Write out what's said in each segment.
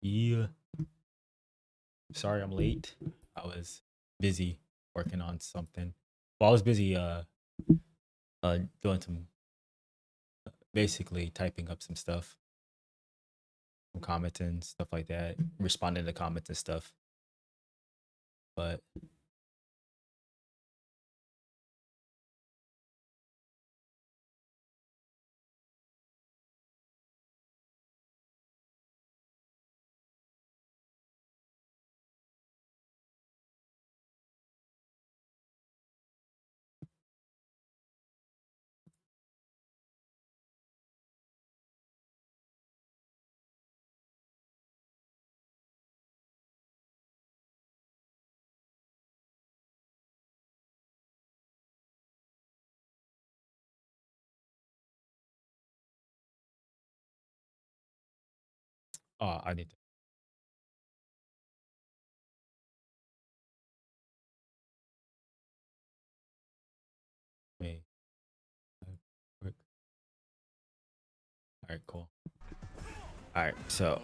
Yeah. Sorry I'm late. I was busy working on something. Well, I was busy doing some basically typing up some stuff, some comments and stuff like that, responding to comments and stuff. But I need to wait. Quick. All right, cool. All right, so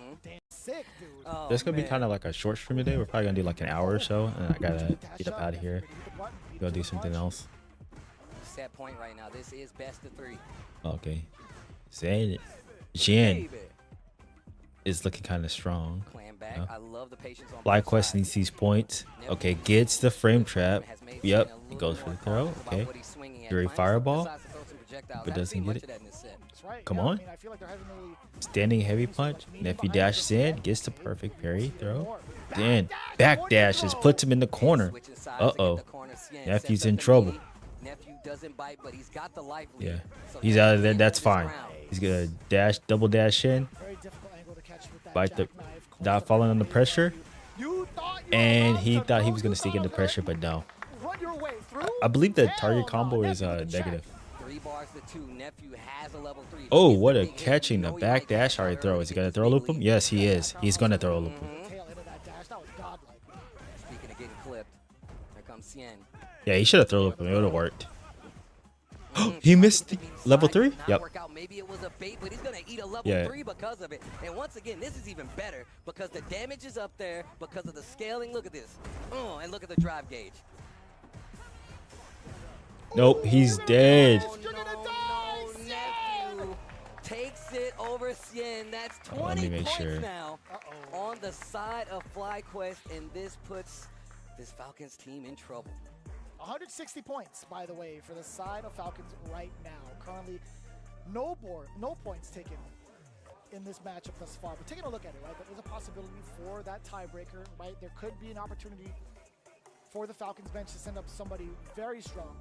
Sick, dude. this gonna be kind of like a short stream today. We're probably gonna do like an hour or so, and I gotta get up out of here, go do something else. Set point right now. This is best of 3. Okay, Zan Jin is looking kind of strong. Playing back. Yeah. I love the patience on both FlyQuest sides. needs these points. Okay, gets the frame trap. Yep, he goes for the throw. Okay, Fury Fireball, but doesn't get it. Come on. Standing heavy punch. Nephew dash Zan gets the perfect parry throw. Then back dashes, puts him in the corner. Uh-oh. Nephew's in trouble. Nephew doesn't bite, but he's got the life lead. Yeah, So he's Nephew out of there. ends That's this fine. round. He's gonna dash, double dash in, Very difficult angle to catch with that bite the jackknife. without falling under pressure. You thought you And were he allowed to thought he go, was gonna you sneak thought, into okay, pressure, but no. run your way through? I believe the Hell target no. combo is Nephew with the check. negative. 3 bars to 2. Nephew has a level 3. Oh, Gets the what a big hit. catching You the know he back might dash get already out throw. early, Is he get gonna this throw big loop him? lead. Yes, he is. He's gonna throw loop him. The tail end of that dash, that was godlike. Speaking of getting clipped, here comes Cien. Yeah, he should have thrown loop him. It would have worked. Mhm. He missed Tried to get level inside, 3? did not Yep. work out. Maybe it was a bait, but he's gonna eat a level Yeah. 3 because of it. And once again, this is even better because the damage is up there because of the scaling. Look at this. And look at the drive gauge. Nope, he's dead. Oh, You're gonna no, die, no, Cien! Nephew takes it over Cien. That's Let 20 me make points sure. now Uh-oh. on the side of FlyQuest, and this puts this Falcons team in trouble. 160 points, by the way, for the side of Falcons right now. Currently, no points taken in this matchup thus far. But taking a look at it, right, there is a possibility for that tiebreaker, right? There could be an opportunity for the Falcons bench to send up somebody very strong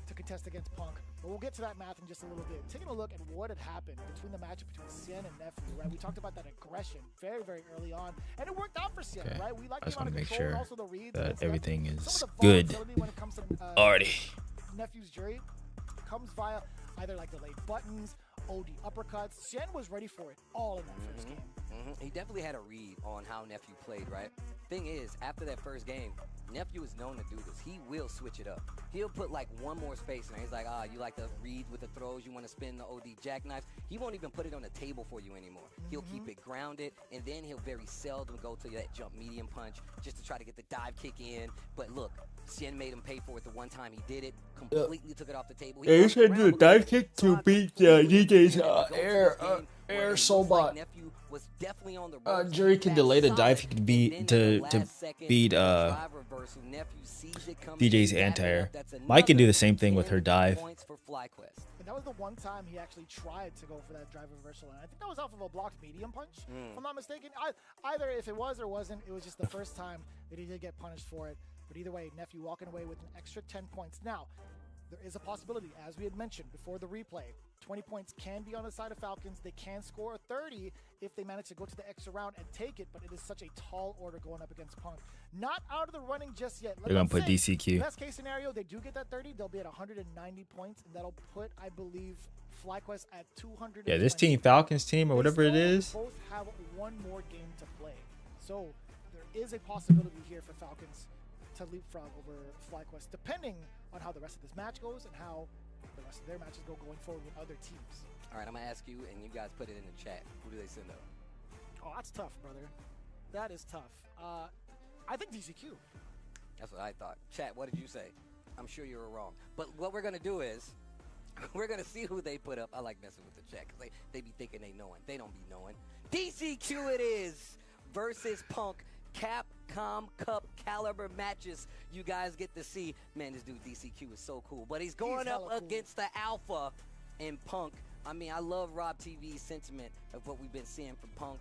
to contest against Punk. But we'll get to that math in just a little bit. Taking a look at what had happened between the matchup between Cien and Nephew, right? We talked about that aggression very, very early on, and it worked out for Cien, Okay. right? We like I just the amount want to of make control and sure also the reads that against everything Nephew. is Some of the good volatility when it comes to already. Nephew's jury comes via either like delayed buttons, OD uppercuts. Cien was ready for it all in that first game. He definitely had a read on how Nephew played, right? Thing is, after that first game, Nephew is known to do this. He will switch it up. He'll put like one more space in there. He's like, you like to read with the throws, you want to spin the OD jackknife. He won't even put it on the table for you anymore. He'll keep it grounded, and then he'll very seldom go to that jump medium punch just to try to get the dive kick in. But look, Cien made him pay for it the one time he did it, completely took it off the table. He Yeah, you worked should do around a dive because kick to Todd beat completely DJ's had to go to this game where it looks like Nephew was definitely on the ropes. Jury can That delay the solid, dive kick to and beat then in to the to last second, beat the drive reversal, Nephew sees it coming, DJ's he's got it anti-air. up. That's Mike can do another the same thing with her 10 dive. points for FlyQuest. And that was the one time he actually tried to go for that drive reversal. And I think that was off of a blocked medium punch, if I'm not mistaken. Either if it was or wasn't, it was just the first time that he did get punished for it. But either way, Nephew walking away with an extra 10 points. Now, there is a possibility, as we had mentioned before the replay, 20 points can be on the side of Falcons. They can score a 30 if they manage to go to the extra round and take it, but it is such a tall order going up against Punk. Not out of the running just yet. They're gonna put DCQ. Best case scenario, they do get that 30. They'll be at 190 points, and that'll put, I believe, FlyQuest at 200. Yeah, this team, Falcons team, or whatever it is. Both have one more game to play, so there is a possibility here for Falcons to leapfrog over FlyQuest, depending on how the rest of this match goes and how the rest of their matches go going forward with other teams. All right, I'm going to ask you, and you guys put it in the chat. Who do they send up? Oh, that's tough, brother. That is tough. I think DCQ. That's what I thought. Chat, what did you say? I'm sure you were wrong. But what we're going to do is we're going to see who they put up. I like messing with the chat because they be thinking they knowing. They don't be knowing. DCQ it is versus Punk. Capcom Cup caliber matches you guys get to see. Man, this dude DCQ is so cool. But he's going up against the Alpha and Punk. I mean, I love Rob TV's sentiment of what we've been seeing from Punk.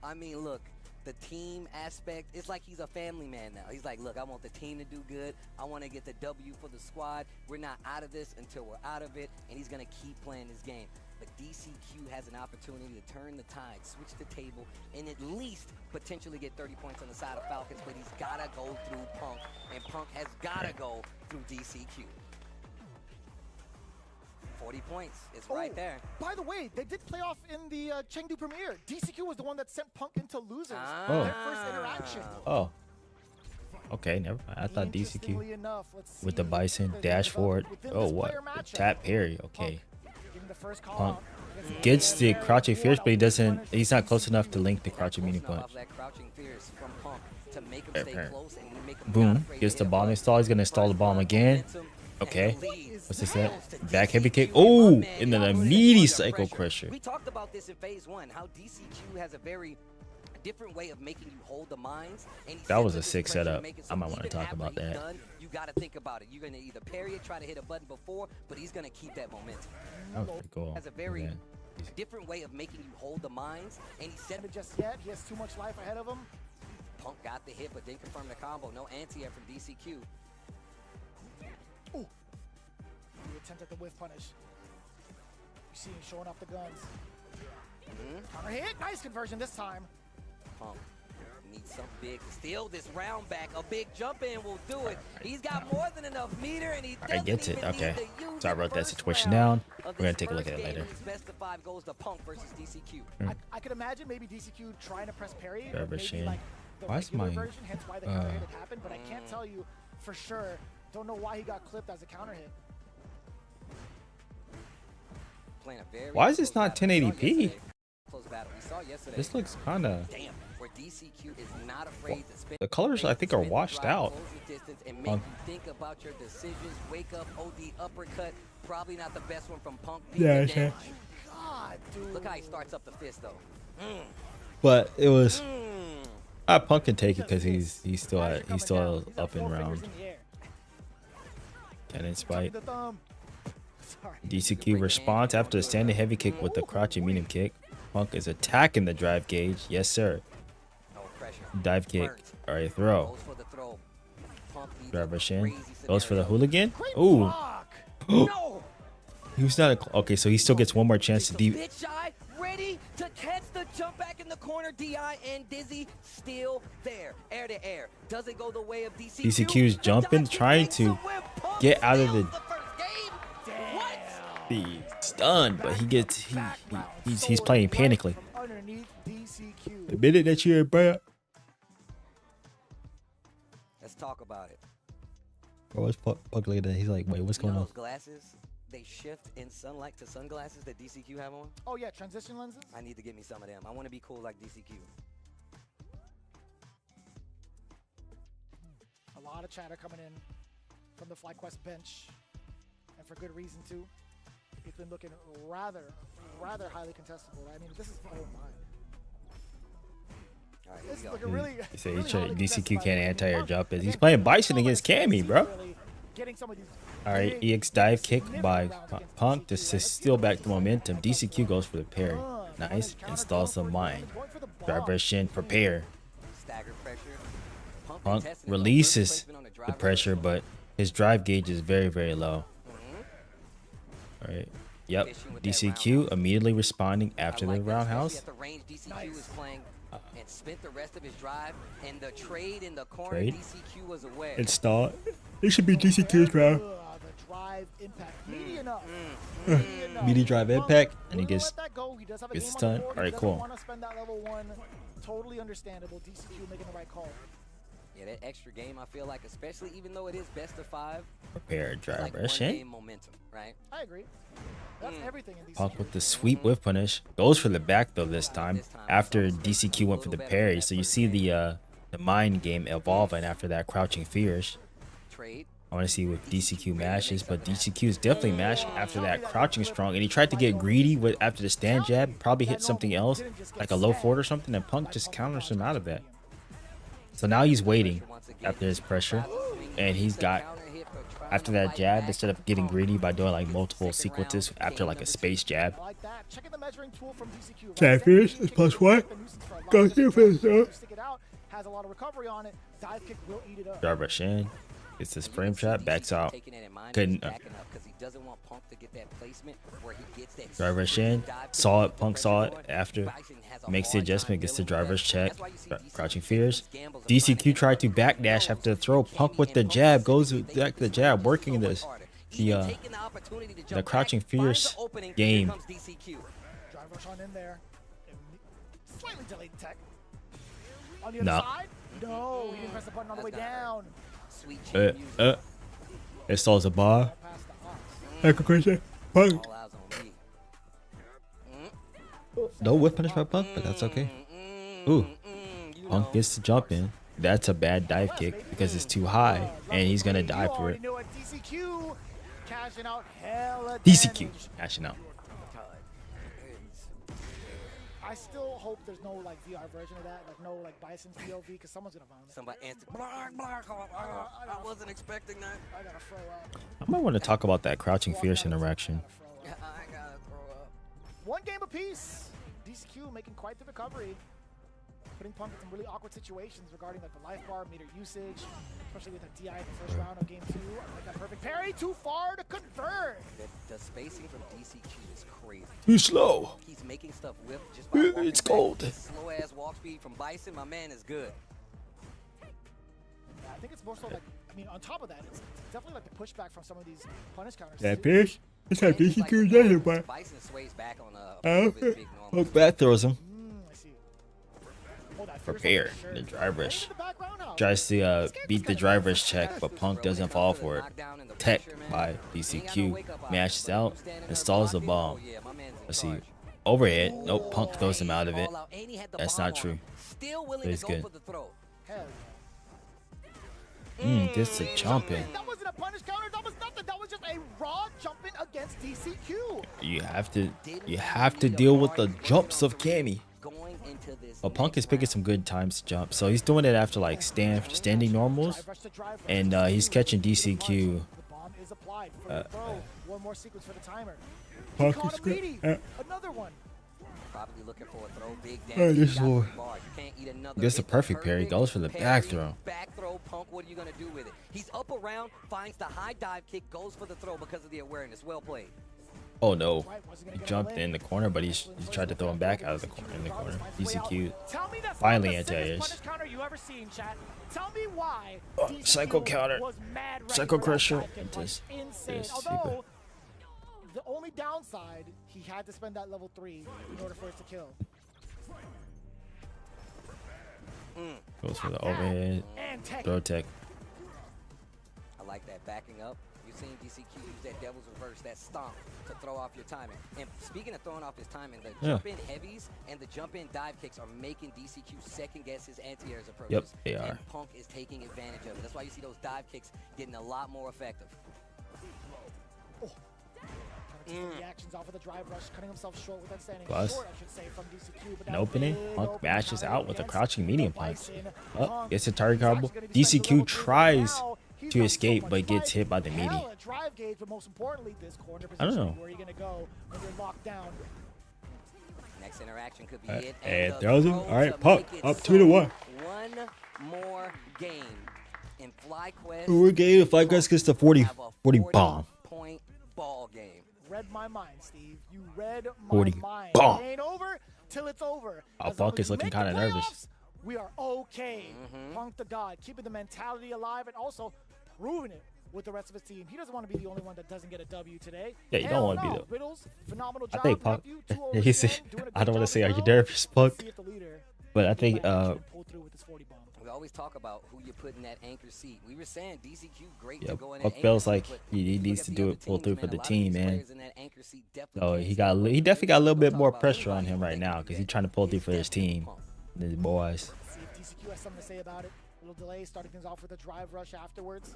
I mean, look, the team aspect, it's like he's a family man now. He's like, look, I want the team to do good. I want to get the W for the squad. We're not out of this until we're out of it, and he's going to keep playing this game. But DCQ has an opportunity to turn the tide, switch the table, and at least potentially get 30 points on the side of Falcons, but he's got to go through Punk, and Punk has got to go through DCQ. 40 points is right there. By the way, they did play off in the Chengdu Premier. DCQ was the one that sent Punk into losers in their first interaction. Oh. Okay, never mind. I thought DCQ Interestingly enough, let's see with the Bison dash forward. Oh, what? Tap parry. Okay. Punk gets the crouching fierce, but he doesn't. He's not close enough to link the crouching medium punch. Boom. Gets the bomb install. He's gonna install the bomb again. Okay. What's this at? Back heavy kick. Oh, and then a meaty Psycho Crusher. We talked about this in phase 1, how DCQ has a very different way of making you hold the mines. And that was a sick setup. I might want to talk about that. You got to think about it. You're going to either parry it, try to hit a button before, but he's going to keep that momentum. That was pretty cool. Has a very different way of making you hold the mines, and he said it just yet. He has too much life ahead of him. Punk got the hit, but didn't confirm the combo. No anti-air from DCQ. Ooh. He attempted the whiff punish. You see him showing off the guns. Counter hit. Nice conversion this time. Punk needs something big to steal this round back. A big jump in will do it. He's got more than enough meter, and he I get it. Okay. So I wrote that situation down. We're going to take a look at it later. Best of 5 goes to Punk versus DCQ. I could imagine maybe DCQ trying to press parry. Maybe like why is my version, hence why the counter hit had happened, but I can't tell you for sure. Don't know why he got clipped as a counter hit. Why is this not 1080p? This looks kind of. The colors I think are washed out. Think about your decisions. Wake up, OD uppercut. Probably not the best one from Punk. Yeah, sure. God, dude. Look how he starts up the fist though. But it was. Punk can take it because he's still up and round. Cannon spike. DCQ response after the standing heavy kick with the crouching medium kick. Punk is attacking the drive gauge. Yes, sir. Dive kick. All right, throw. Driver shin. Goes for the hooligan. Ooh. He was not a, okay, so he still gets one more chance to deep. Ready to catch the jump back in the corner. DI and Dizzy still there. Air to air. Doesn't go the way of DCQ. DCQ's jumping, trying to get out of the stunned, but he gets he's playing panically. Admit it that you're bad. Let's talk about it. Bro, what's Punk looking at that? He's like, wait, what's going on? Glasses, they shift in sunlight to sunglasses that DCQ have on. Oh yeah, transition lenses. I need to get me some of them. I want to be cool like DCQ. A lot of chatter coming in from the FlyQuest bench, and for good reason too. It's been looking rather highly contestable. I mean, this is oh my. All right, this is looking really. You say DCQ can't anti-air jump it. He's playing Bison against Cammy, bro. All right, EX dive kick by Punk to steal back the momentum. DCQ goes for the parry. Nice. Installs the mine. Driver shin, prepare. Punk releases the pressure, but his drive gauge is very low. All right. Yep. DCQ immediately responding after the roundhouse. And spent the rest of his drive, and the trade in the corner. DCQ was aware. Install. It should be DCQ's round. The drive impact. Meaty enough. Meaty drive impact, and he gets stunned. All right, cool. Want to spend that level 1. Totally understandable. DCQ making the right call. Yeah, that extra game, I feel like, especially even though it is best of 5. Prepare driver Like rush one in. game momentum, right? I agree. That's everything in Punk DCQ. with the sweep with punish. Goes for the back though this time. After DCQ went for the parry. So you see the mind game evolving after that crouching fears. Trade. I want to see what DCQ mashes, but DCQ is definitely mashed after that crouching strong, and he tried to get greedy with after the stand jab, probably hit something else like a low forward or something, and Punk just counters him out of that. So now he's waiting after his pressure, and he's got after that jab, instead of getting greedy by doing like multiple sequences after like a space jab. Catfish is +1. Go defense, though. Drive rush in. Gets this frame trap, backs out. Couldn't. Drive rush in. Saw it. Punk saw it after. Makes the adjustment, gets the driver's check. Crouching fears. DCQ tried to backdash after the throw. Punk with the jab. Goes back to the jab. Working this. The crouching fears game. Drive rush on in there. Slightly delayed tech. On the other side? No, he didn't press the button on the way down. It stalls a bar. Punk. No whip punish by Punk, but that's okay. Ooh. Punk gets to jump in. That's a bad dive kick because it's too high, and he's gonna die for it. DCQ cashing out. I still hope there's no like VR version of that, like no like Bison POV, because someone's gonna vomit. Somebody answered. I wasn't expecting that. I gotta throw up. I might want to talk about that crouching fierce interaction. I gotta throw up. One game apiece. DCQ making quite the recovery, putting Punk in some really awkward situations regarding like the life bar, meter usage, especially with a DI in the first round of game 2. I like that perfect parry, too far to convert. The spacing from DCQ is crazy. Too slow. He's making stuff whip just by walking It's back. cold. Slow ass walk speed from Bison. My man is good. Yeah, I think it's more so like, I mean, on top of that, it's definitely like the pushback from some of these punish counters. That fish? That's how DCQ does it, but. Bison sways back on a big normal. Look, that throws him. I see. Oh, that Prepare first one, the sure. drive rush. Into the back roundhouse. Tries to beat the driver's check, but Punk doesn't fall for it. Tech by DCQ mashes out and stalls the bomb. Let's see. Overhead. Nope, Punk throws him out of it. That's not true. But it's good. Hell Gets a jump in. that wasn't a punish counter. That was nothing. That was just a raw jumping against DCQ. You have to deal with the jumps of Cammy. Well, Punk is picking some good times to jump, so he's doing it after like standing normals, and he's catching DCQ. The bomb is applied for the throw. One more sequence for the timer. Punk Caught is him good. greedy. Another one. Probably looking for a throw, big Oh, this down. boy. You can't eat another Gets the hit. perfect parry. Goes for the back throw. Back throw, Punk. What are you gonna do with it? He's up around, finds the high dive kick, goes for the throw because of the awareness. Well played. Oh no, he jumped in the corner, but he tried to throw him back out of the corner. In the corner, DCQ finally anti-airs. Tell me why Psycho counter. Psycho crusher. Although the only downside, he had to spend that level 3 in order for it to kill. Goes for the overhead. And tech. Throw tech. I like that backing up. You've seen DCQ use that devil's reverse, that stomp to throw off your timing. And speaking of throwing off his timing, the jump-in heavies and the jump-in dive kicks are making DCQ second-guess his anti-airs approaches. Yep, they are. And Punk is taking advantage of it. That's why you see those dive kicks getting a lot more effective. Reactions off of the drive rush, cutting himself short with that standing Plus, short, I should say, from DCQ. But an that opening. big Punk opening mashes counter out with a against crouching medium the punch. Bison. Oh, Punk gets a target is combo. actually gonna be sent to level DCQ 3 tries now. He's to got so escape, much but gets fight. hit by the meaty. Hell, a drive gauge, but most importantly, this corner I don't position. know. Where are you gonna go when you're locked down? Next interaction could be it. And the throws him. throw All right, to Punk make it up so. 2-1. One more game in FlyQuest. We're getting FlyQuest gets the 40 have a 40 bomb. 40-point ball game. Read my mind, Steve. You read my 40 mind. bomb. It ain't over till it's over. Oh, As long Punk as is we looking make the kinda nervous. playoffs, we are okay. Punk the God, keeping the mentality alive and also proving it with the rest of his team. He doesn't want to be the only one that doesn't get a W today. Yeah, you don't Hell wanna be no. the- Riddles, phenomenal I job. think Punk. Nephew, 2 over He said, 10, doing a I good don't want job to say, as are you well. nervous, Punk? See if the leader But I can think pull through with his 40 bomb. always talk about who you put in that anchor seat. We were saying DCQ great to Yep. go in. Punk feels like he needs to do it, pull through for the team, man. So he definitely got a little bit more pressure on him right now because he's trying to pull through for his team, his boys. See if DCQ has something to say about it. A little delay, starting things off with a drive rush afterwards.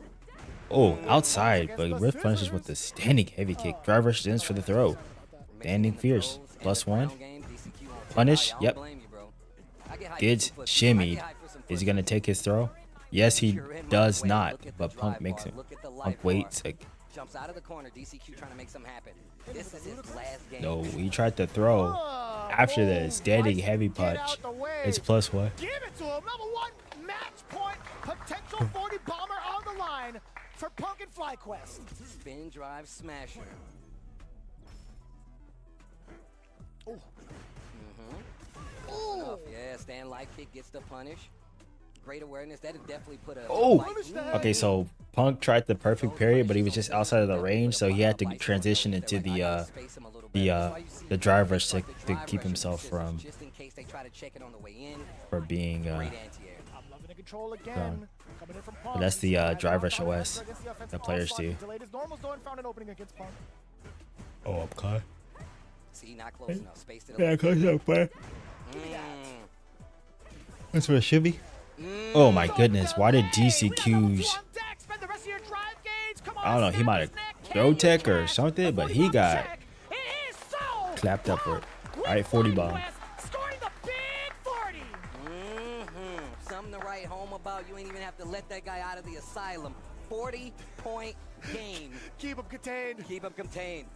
Oh, outside, but Rift punishes with the standing heavy kick. Drive rush ends for the throw. Standing fierce. +1. Punish. Yep. Gets shimmied. Is he gonna take his throw? Yes, he does not. But Punk makes him. Punk waits. Jumps out of the corner. DCQ trying to make something happen. This is his last game. No, he tried to throw after the standing heavy punch. It's +1. Give it to him. Number 1 match point. Potential 40 bomber on the line for Punk and FlyQuest. Spin drive smasher. Ooh. Ooh. Yeah, stand light kick gets the punish. Great awareness. That would definitely put a. Oh. Okay, so Punk tried the perfect parry, but he was just outside of the range, so he had to transition into the drive rush to keep himself from being thrown. But that's the drive rush OS that players do. Oh, I'm caught. See, not close enough. Spaced it. Yeah, close enough, player. That's for a shivvy. Oh my goodness, why did DCQ's, I don't know, he might have throw tech or something, but he got clapped up for it. Alright, 40 bomb. Something to write home about. You ain't even have to let that guy out of the asylum. 40-point game. Keep him contained. Keep him contained.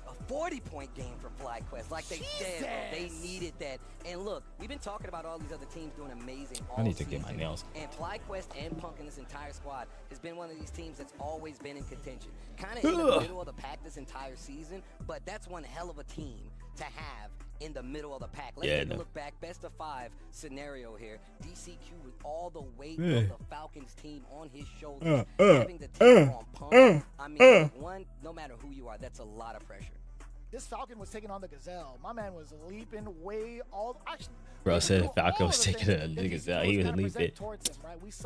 A 40-point game for FlyQuest, like they said, bro. They needed that. And look, we've been talking about all these other teams doing amazing all I need to season. get my nails. And FlyQuest and Punk and this entire squad has been one of these teams that's always been in contention. Kind of in the middle of the pack this entire season, but that's one hell of a team to have in the middle of the pack. Let's take a look back. Best of 5 scenario here. DCQ with all the weight of the Falcons team on his shoulders. Having to take on Punk. I mean, one, no matter who you are, that's a lot of pressure. This Falcon was taking on the Gazelle. My man was leaping way all. Actually, bro said Falcon was taking a Gazelle. He was leaping. What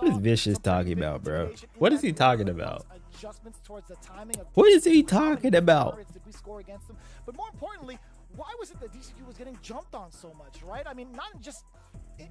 is Vicious talking about, bro? What is he talking about? What is he talking about? But more importantly, why was it that DCQ was getting jumped on so much, right? I mean, not just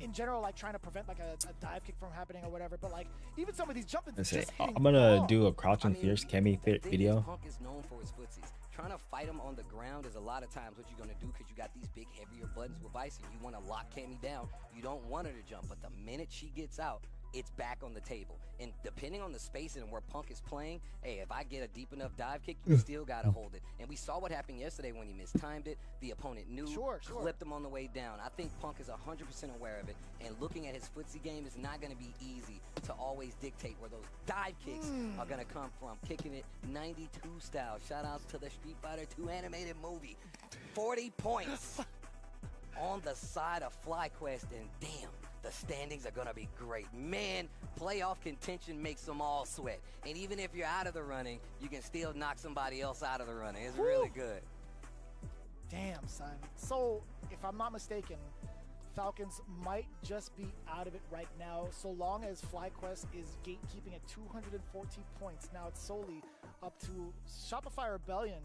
in general, like trying to prevent like a dive kick from happening or whatever, but like even some of these jumping. I'm gonna do a crouching fierce Kemi fit video. Punk is known for his footsies. Trying to fight him on the ground is a lot of times what you're going to do because you got these big, heavier buttons with ice and you want to lock Kemi down. You don't want her to jump, but the minute she gets out, it's back on the table. And depending on the space and where Punk is playing, hey, if I get a deep enough dive kick, you still got to hold it. And we saw what happened yesterday when he mistimed it. The opponent knew, clipped him on the way down. I think Punk is 100% aware of it. And looking at his footsie game is not going to be easy to always dictate where those dive kicks are going to come from. Kicking it 92 style. Shout outs to the Street Fighter 2 animated movie. 40 points on the side of FlyQuest, and damn, the standings are going to be great. Man, playoff contention makes them all sweat. And even if you're out of the running, you can still knock somebody else out of the running. It's really good. Damn, son. So, if I'm not mistaken, Falcons might just be out of it right now, so long as FlyQuest is gatekeeping at 214 points. Now it's solely up to Shopify Rebellion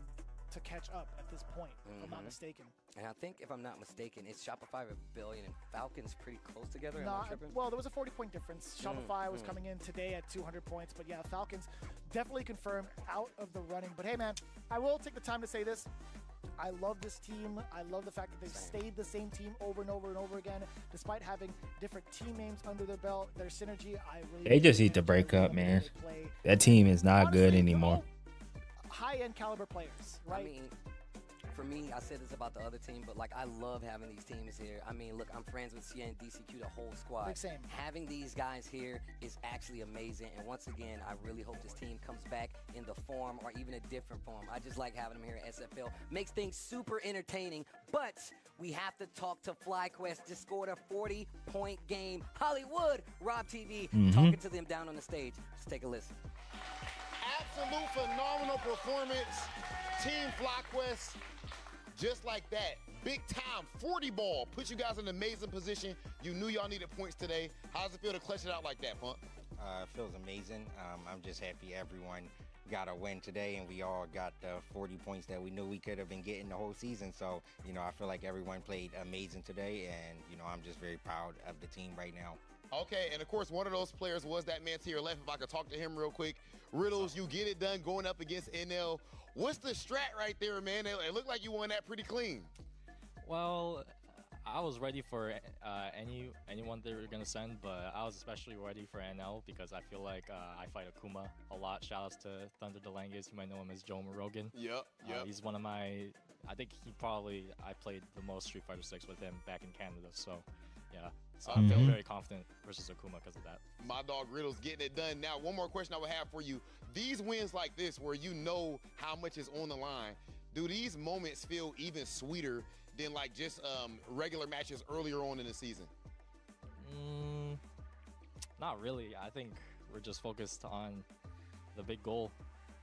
to catch up at this point, if I'm not mistaken. And I think, if I'm not mistaken, it's Shopify Rebellion and Falcons pretty close together. Well, there was a 40-point difference. Shopify was coming in today at 200 points, but yeah, Falcons definitely confirmed out of the running. But hey, man, I will take the time to say this. I love this team. I love the fact that they've stayed the same team over and over and over again, despite having different team names under their belt. Their synergy, I really. They just need to break up, man. That team is not good anymore. High-end caliber players, right? I mean, for me, I said this about the other team, but like I love having these teams here. I mean, look, I'm friends with Cien, DCQ, the whole squad. Big same. Having these guys here is actually amazing. And once again, I really hope this team comes back in the form or even a different form. I just like having them here at SFL. Makes things super entertaining, but we have to talk to FlyQuest. Just scored a 40-point game. Hollywood, Rob TV, talking to them down on the stage. Let's take a listen. Absolute phenomenal performance. Team FlyQuest just like that, big time 40 ball, put you guys in an amazing position. You knew y'all needed points today. How does it feel to clutch it out like that, Punk? It feels amazing. I'm just happy everyone got a win today, and we all got the 40 points that we knew we could have been getting the whole season. So, you know, I feel like everyone played amazing today, and, you know, I'm just very proud of the team right now. Okay, and of course, one of those players was that man to your left. If I could talk to him real quick. Riddles, you get it done going up against NL. What's the strat right there, man? It looked like you won that pretty clean. Well, I was ready for anyone they were going to send, but I was especially ready for NL because I feel like I fight Akuma a lot. Shout-outs to Thunder DeLanges. You might know him as Joe Rogan. Yep. He's one of my, I think I played the most Street Fighter 6 with him back in Canada, so yeah. So I feel very confident versus Akuma because of that. My dog Riddle's getting it done. Now, one more question I would have for you. These wins like this where you know how much is on the line, do these moments feel even sweeter than like just regular matches earlier on in the season? Not really. I think we're just focused on the big goal,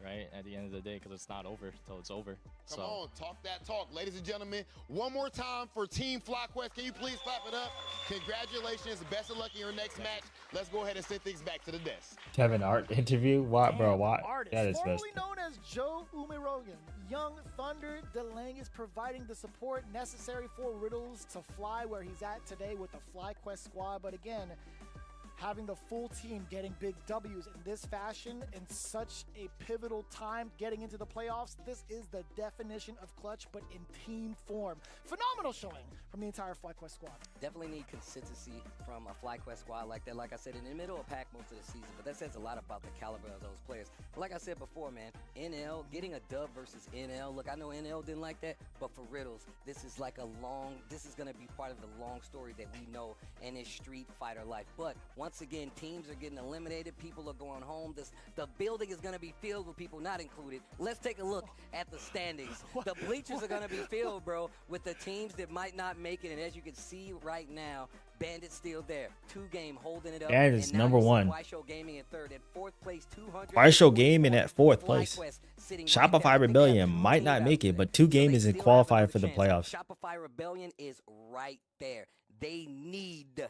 right, at the end of the day, because it's not over till it's over. Come on, talk that talk. Ladies and gentlemen, one more time for Team FlyQuest. Can you please clap it up? Congratulations. Best of luck in your next match. Let's go ahead and send things back to the desk. Kevin Hart interview? What, bro? What? Artist, That is formerly known as Joe Umirogan, young Thunder DeLange is providing the support necessary for Riddles to fly where he's at today with the FlyQuest squad. But again, having the full team getting big W's in this fashion in such a pivotal time getting into the playoffs, this is the definition of clutch, but in team form. Phenomenal showing from the entire FlyQuest squad. Definitely need consistency from a FlyQuest squad like that. Like I said, in the middle of pack most of the season, but that says a lot about the caliber of those players. But like I said before, man, NL, getting a dub versus NL, look, I know NL didn't like that, but for Riddles, this is like this is going to be part of the long story that we know in his Street Fighter life. But once again, teams are getting eliminated. People are going home. The building is going to be filled with people not included. Let's take a look at the standings. The bleachers are going to be filled, bro, with the teams that might not make it. And as you can see right now, Bandit's still there. 2-game holding it up. Bandit's number one. Show Gaming in third. At fourth place, 200. Show Gaming at fourth place. Shopify Rebellion might not make it, but 2-game isn't qualified for the playoffs. Shopify Rebellion is right there. They need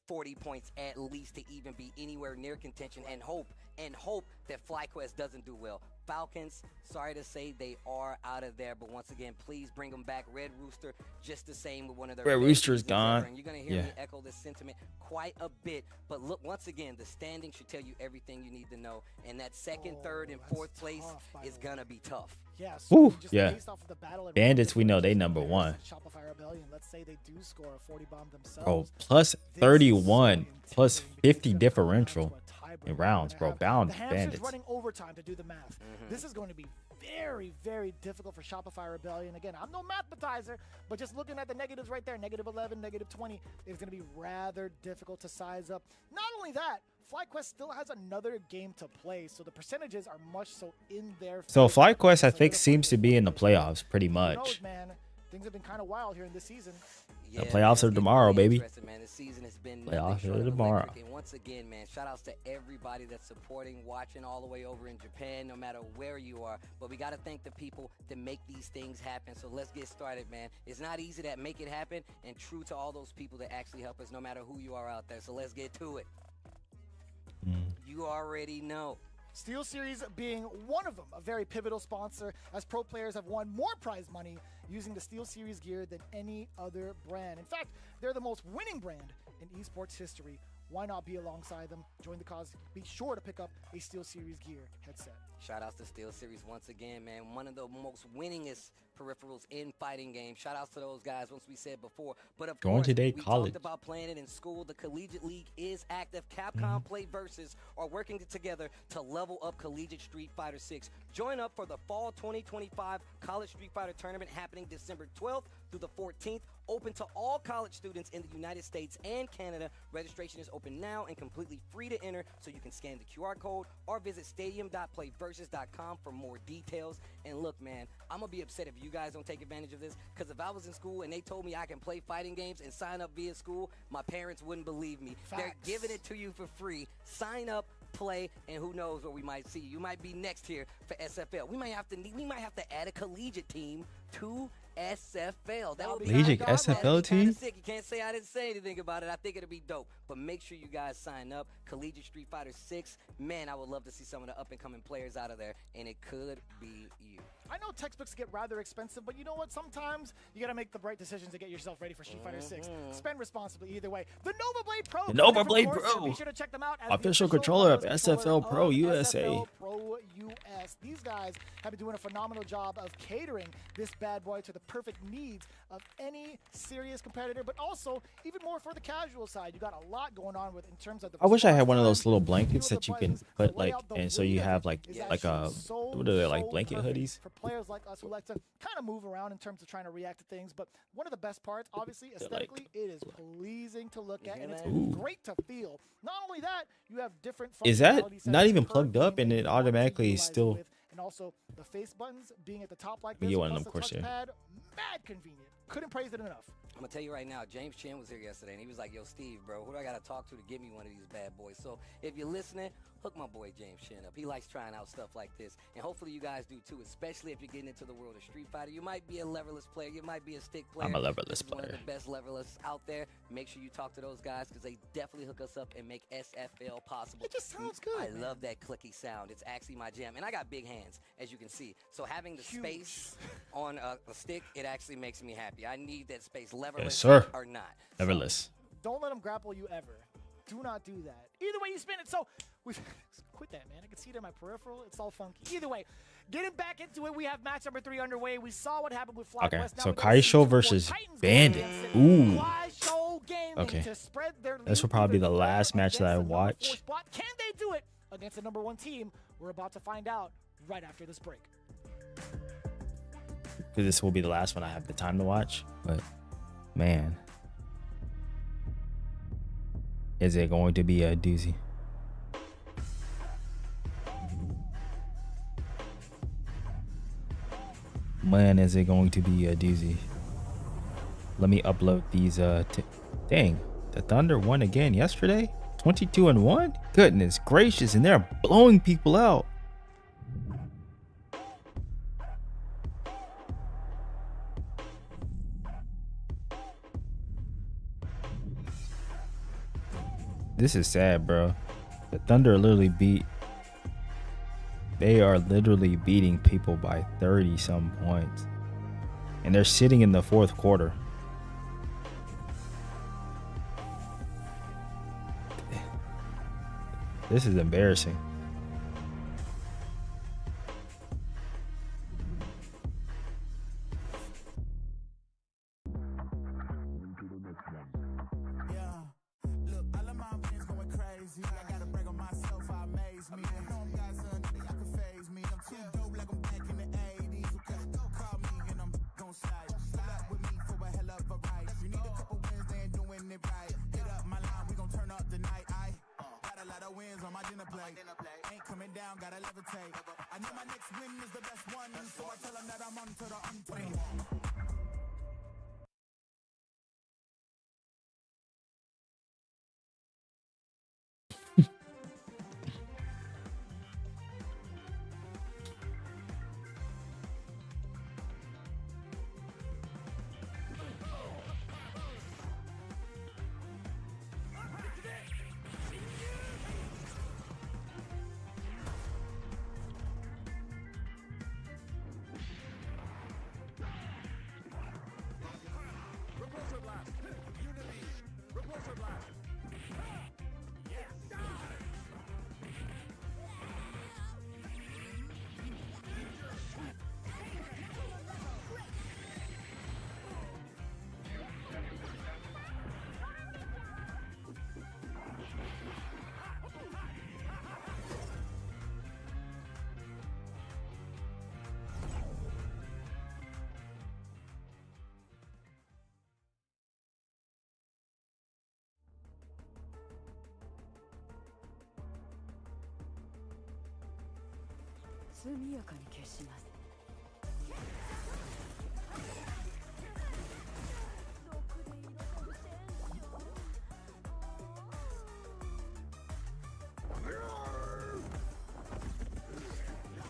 40 points at least to even be anywhere near contention, and hope that FlyQuest doesn't do well. Falcons, sorry to say, they are out of there, but once again, please bring them back. Red Rooster, just the same with one of their Red Rooster's gone. You're going to hear me echo this sentiment quite a bit, but look, once again, the standing should tell you everything you need to know, and that second, third, and fourth place is going to be tough. Yeah, so based off of the battle Bandits, we know they number one. Shopify Rebellion, let's say they do score a 40 bomb themselves. Bro, plus 31, plus 50 differential in rounds, bro. Bound Bandits. Running overtime to do the math. This is going to be very, very difficult for Shopify Rebellion. Again, I'm no mathematizer, but just looking at the negatives right there, -11, -20, it's going to be rather difficult to size up. Not only that, FlyQuest still has another game to play, so the percentages are much so in their favor. So FlyQuest, I think, seems to be in the playoffs pretty much. Who knows, man? Things have been kind of wild here in this season. Yeah, the playoffs are tomorrow, baby. Man. This season has been playoffs are tomorrow. And once again, man, shout outs to everybody that's supporting, watching all the way over in Japan, no matter where you are. But we got to thank the people that make these things happen. So let's get started, man. It's not easy to make it happen, and true to all those people that actually help us, no matter who you are out there. So let's get to it. You already know. SteelSeries being one of them, a very pivotal sponsor, as pro players have won more prize money using the SteelSeries gear than any other brand. In fact, they're the most winning brand in esports history. Why not be alongside them? Join the cause. Be sure to pick up a SteelSeries gear headset. Shout outs to SteelSeries once again, man. One of the most winningest peripherals in fighting games. Shout outs to those guys, once we said before. But of course, we talked about playing it in school. The Collegiate League is active. Capcom Play Versus are working together to level up Collegiate Street Fighter 6. Join up for the Fall 2025 College Street Fighter Tournament happening December 12th through the 14th. Open to all college students in the United States and Canada. Registration is open now and completely free to enter, so you can scan the QR code or visit stadium.playversus.com for more details. And look, man, I'm going to be upset if you guys don't take advantage of this, because if I was in school and they told me I can play fighting games and sign up via school, my parents wouldn't believe me. Facts. They're giving it to you for free. Sign up, play, and who knows where we might see you. You might be next here for SFL. We might have to add a collegiate team to SFL. That would be Legic kinda SFL dark, man. That'd be kinda team? sick. You can't say I didn't say anything about it. I think it'll be dope. But make sure you guys sign up. Collegiate Street Fighter 6. Man, I would love to see some of the up-and-coming players out of there, and it could be you. I know textbooks get rather expensive, but you know what? Sometimes you gotta make the right decisions to get yourself ready for Street Fighter 6. Spend responsibly either way. The Nova Blade Pro. The Nova of Blade course, Pro. Be sure to check them out. As the Official controller of wireless SFL controller Pro of USA. SFL Pro US. These guys have been doing a phenomenal job of catering this bad boy to the perfect needs of any serious competitor, but also even more for the casual side. You got a lot going on with in terms of the. I wish I had one of those response little time, blankets feel that the you can buttons, put the like, layout, the and so you weight of have it like is a actually so, what are they, like so blanket perfect hoodies? for players like us who like to kind of move around in terms of trying to react to things. But one of the best parts, obviously, aesthetically, it is pleasing to look at, and it's Ooh. great to feel. Not only that, you have different. Is that functionality not settings even per plugged up game and that it you want to automatically utilize it still- with, and also the face buttons being at the top like We this, get one of plus them, the Corsair. touchpad, mad convenient. Couldn't praise it enough. I'm gonna tell you right now, James Chen was here yesterday, and he was like, "Yo, Steve, bro, who do I gotta talk to get me one of these bad boys?" So if you're listening, hook my boy James Chen up. He likes trying out stuff like this, and hopefully you guys do too. Especially if you're getting into the world of Street Fighter, you might be a leverless player, you might be a stick player. I'm a leverless This is one of player. the best leverless out there. Make sure you talk to those guys because they definitely hook us up and make SFL possible. It just sounds good, I man. love that clicky sound. It's actually my jam, and I got big hands, as you can see. So having the Huge. space on a stick, it actually makes me happy. I need that space, leverless Yes, sir. or not. Neverless. Don't let them grapple you ever. Do not do that. Either way you spin it. So we've quit that, man. I can see it in my peripheral. It's all funky. Either way, getting back into it, we have match number 3 underway. We saw what happened with Fly Okay, West. Now so we gotta see Kaisho some more versus Titans Bandit. going against it. Ooh. Kaisho Gaming Okay. to spread their This will lead probably be even the further last match that I against the number 4 watch. spot. Can they do it against the number 1 team? We're about to find out right after this break. Because this will be the last one I have the time to watch. But man, is it going to be a doozy? Man, is it going to be a doozy? Let me upload these. Dang, the Thunder won again yesterday. 22-1. Goodness gracious, and they're blowing people out. This is sad, bro. The Thunder literally they are literally beating people by 30 some points. And they're sitting in the 4th quarter. This is embarrassing.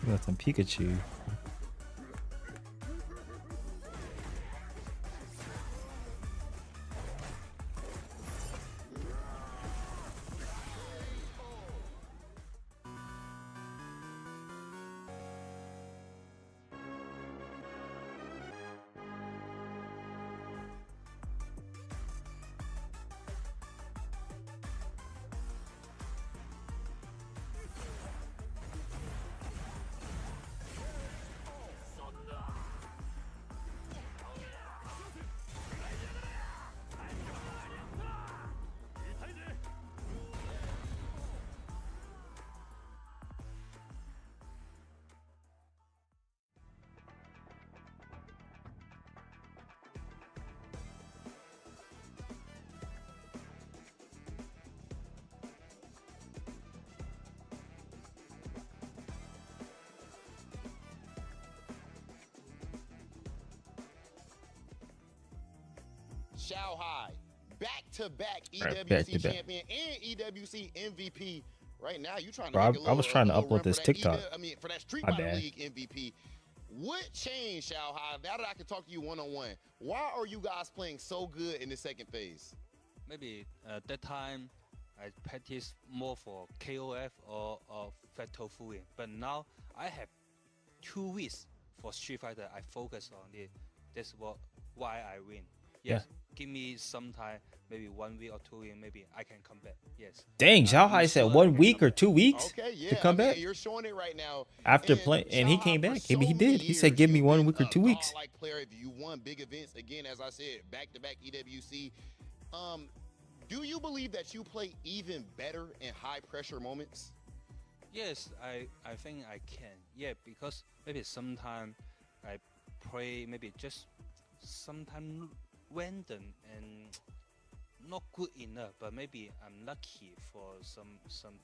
We got some Pikachu. Shao Hai, back-to-back Right, EWC back-to-back. champion and EWC MVP. Right now, you trying to Bro, make a I was little, trying a to little upload run for this that TikTok. for that Street My Fighter bad. League MVP. What changed, Shao Hai? Now that I can talk to you one-on-one, why are you guys playing so good in the second phase? Maybe that time I practice more for KOF or Fatal Fury, but now I have 2 weeks for Street Fighter. I focus on it. That's why I win. Yes, give me some time, maybe 1 week or 2 weeks, maybe I can come back. Yes. Dang, Xiao Hai said sure 1 I can week come or 2 weeks Okay, yeah. to come I mean, back you're showing it right now. after And playing, and he Shao Hai, came for back. so He many did. He said, years, "Give me you've 1 been week or a 2 weeks." godlike player. You won big events again, as I said, back-to-back EWC. Do you believe that you play even better in high-pressure moments? Yes, I think I can. Yeah, because maybe sometime I play maybe just sometime random and not good enough, but maybe I'm lucky for some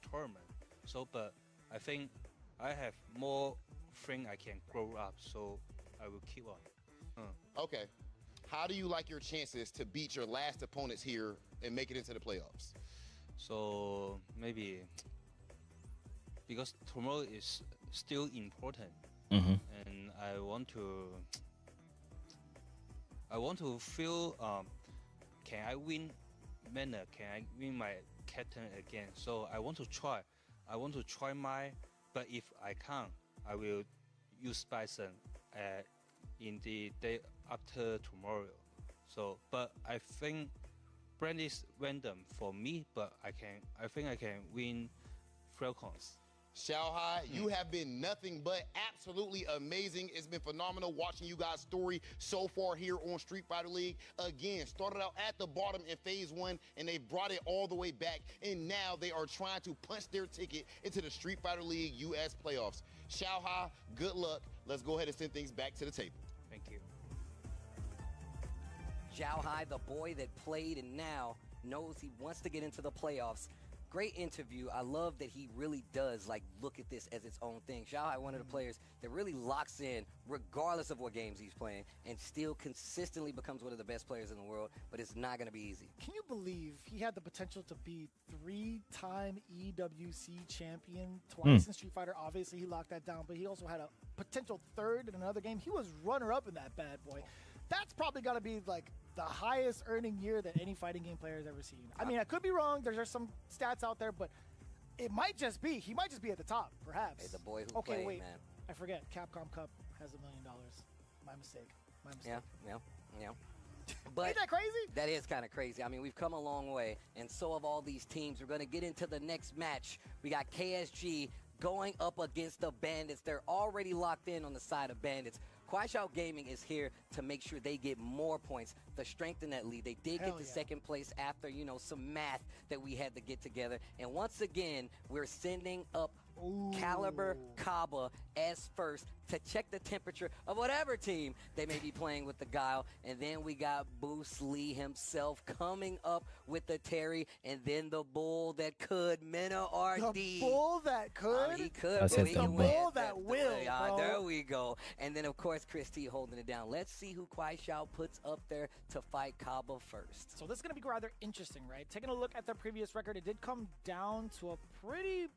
tournament. So, but I think I have more thing I can grow up, so I will keep on. Okay. How do you like your chances to beat your last opponents here and make it into the playoffs? So maybe because tomorrow is still important, Mm-hmm. and I want to feel can I win manner? Can I win my captain again? So I want to try. I want to try but if I can't, I will use Bison in the day after tomorrow. So, but I think brand is random for me, but I think I can win Falcons. Shao Hai, you have been nothing but absolutely amazing. It's been phenomenal watching you guys' story so far here on Street Fighter League. Again, started out at the bottom in phase 1, and they brought it all the way back, and now they are trying to punch their ticket into the Street Fighter League US playoffs. Shao Hai, good luck. Let's go ahead and send things back to the table. Thank you. Shao Hai, the boy that played and now knows he wants to get into the playoffs. Great interview. I love that he really does look at this as its own thing. Shao Hai, one of the players that really locks in regardless of what games he's playing and still consistently becomes one of the best players in the world, but it's not going to be easy. Can you believe he had the potential to be 3-time EWC champion twice in Street Fighter? Obviously, he locked that down, but he also had a potential third in another game. He was runner-up in that bad boy. That's probably got to be the highest earning year that any fighting game player has ever seen. I mean, I could be wrong. There's some stats out there, but it might just be. He might just be at the top, perhaps. Hey, the boy who played, wait. man. I forget. Capcom Cup has $1 million. My mistake. Yeah. But ain't that crazy? That is kind of crazy. I mean, we've come a long way, and so have all these teams. We're going to get into the next match. We got KSG going up against the Bandits. They're already locked in on the side of Bandits. Kuaishou Gaming is here to make sure they get more points to strengthen that lead. They did get to second place after, some math that we had to get together. And once again, we're sending up Caliber Kaba as first to check the temperature of whatever team they may be playing with the Guile. And then we got Bruce Lee himself coming up with the Terry, and then the bull that could, Mena RD. The bull that could? He could. I said He the can bull. win. Bull that will, bro. There we go. And then, of course, Chris T holding it down. Let's see who Kuaishou puts up there to fight Kaba first. So this is going to be rather interesting, right? Taking a look at their previous record, it did come down to a pretty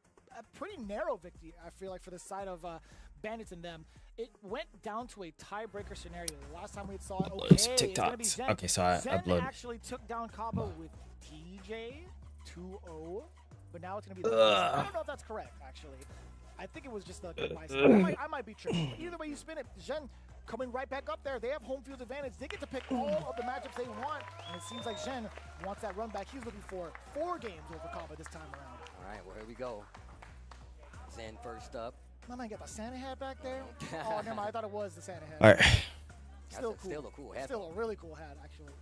narrow victory, I feel like, for the side of Bandits and them. It went down to a tiebreaker scenario. The last time we saw it, Upload some it's gonna be TikToks. Zen. Okay, so I Zen uploaded. actually took down Kaba with TJ 2-0, but now it's going to be the I don't know if that's correct, actually. I think it was just the Bison. I might be tripping. But either way you spin it, Zhen coming right back up there. They have home field advantage. They get to pick all of the matchups they want, and it seems like Zhen wants that run back. He's looking for 4 games over Kaba this time around. All right, well, here we go. Zen first up. My man got the Santa hat back there. Oh, never mind. I thought it was the Santa hat. All right. Still That's cool. still a cool hat. Still a really cool hat, actually.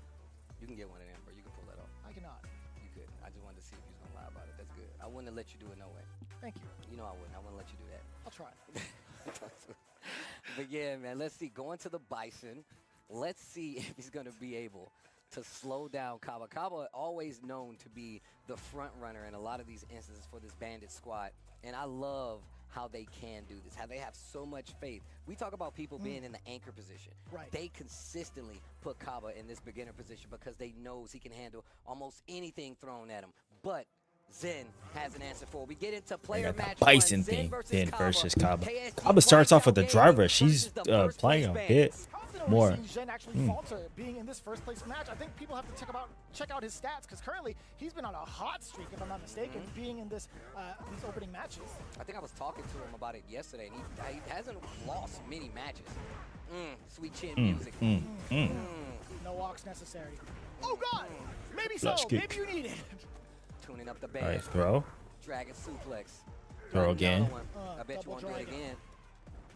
You can get one of them, bro. You can pull that off. I cannot. You could. I just wanted to see if you was going to lie about it. That's good. I wouldn't have let you do it no way. Thank you. You know I wouldn't. I wouldn't let you do that. I'll try. But yeah, man, let's see. Going to the Bison. Let's see if he's going to be able to slow down Kaba. Kaba always known to be the front runner in a lot of these instances for this Bandit squad. And I love how they can do this, how they have so much faith. We talk about people being in the anchor position. Right. They consistently put Kaba in this beginner position because they knows he can handle almost anything thrown at him. But Zen has an answer for it. We get into player match Bison one, thing, versus Zen versus Kaba. KSG Kaba starts off with the game driver. She's versus the first playing a place bit Bandits. more. We've seen Zhen actually falter being in this first place match. I think people have to check out his stats because currently he's been on a hot streak, if I'm not mistaken, being in this these opening matches. I think I was talking to him about it yesterday, and he hasn't lost many matches. Sweet chin music. No walks necessary. Oh God! Maybe so. Flash kick. Maybe you need it. Tuning up the All right, band. throw. Dragon suplex. Throw again. Another one. I bet you double won't do it dragon. again.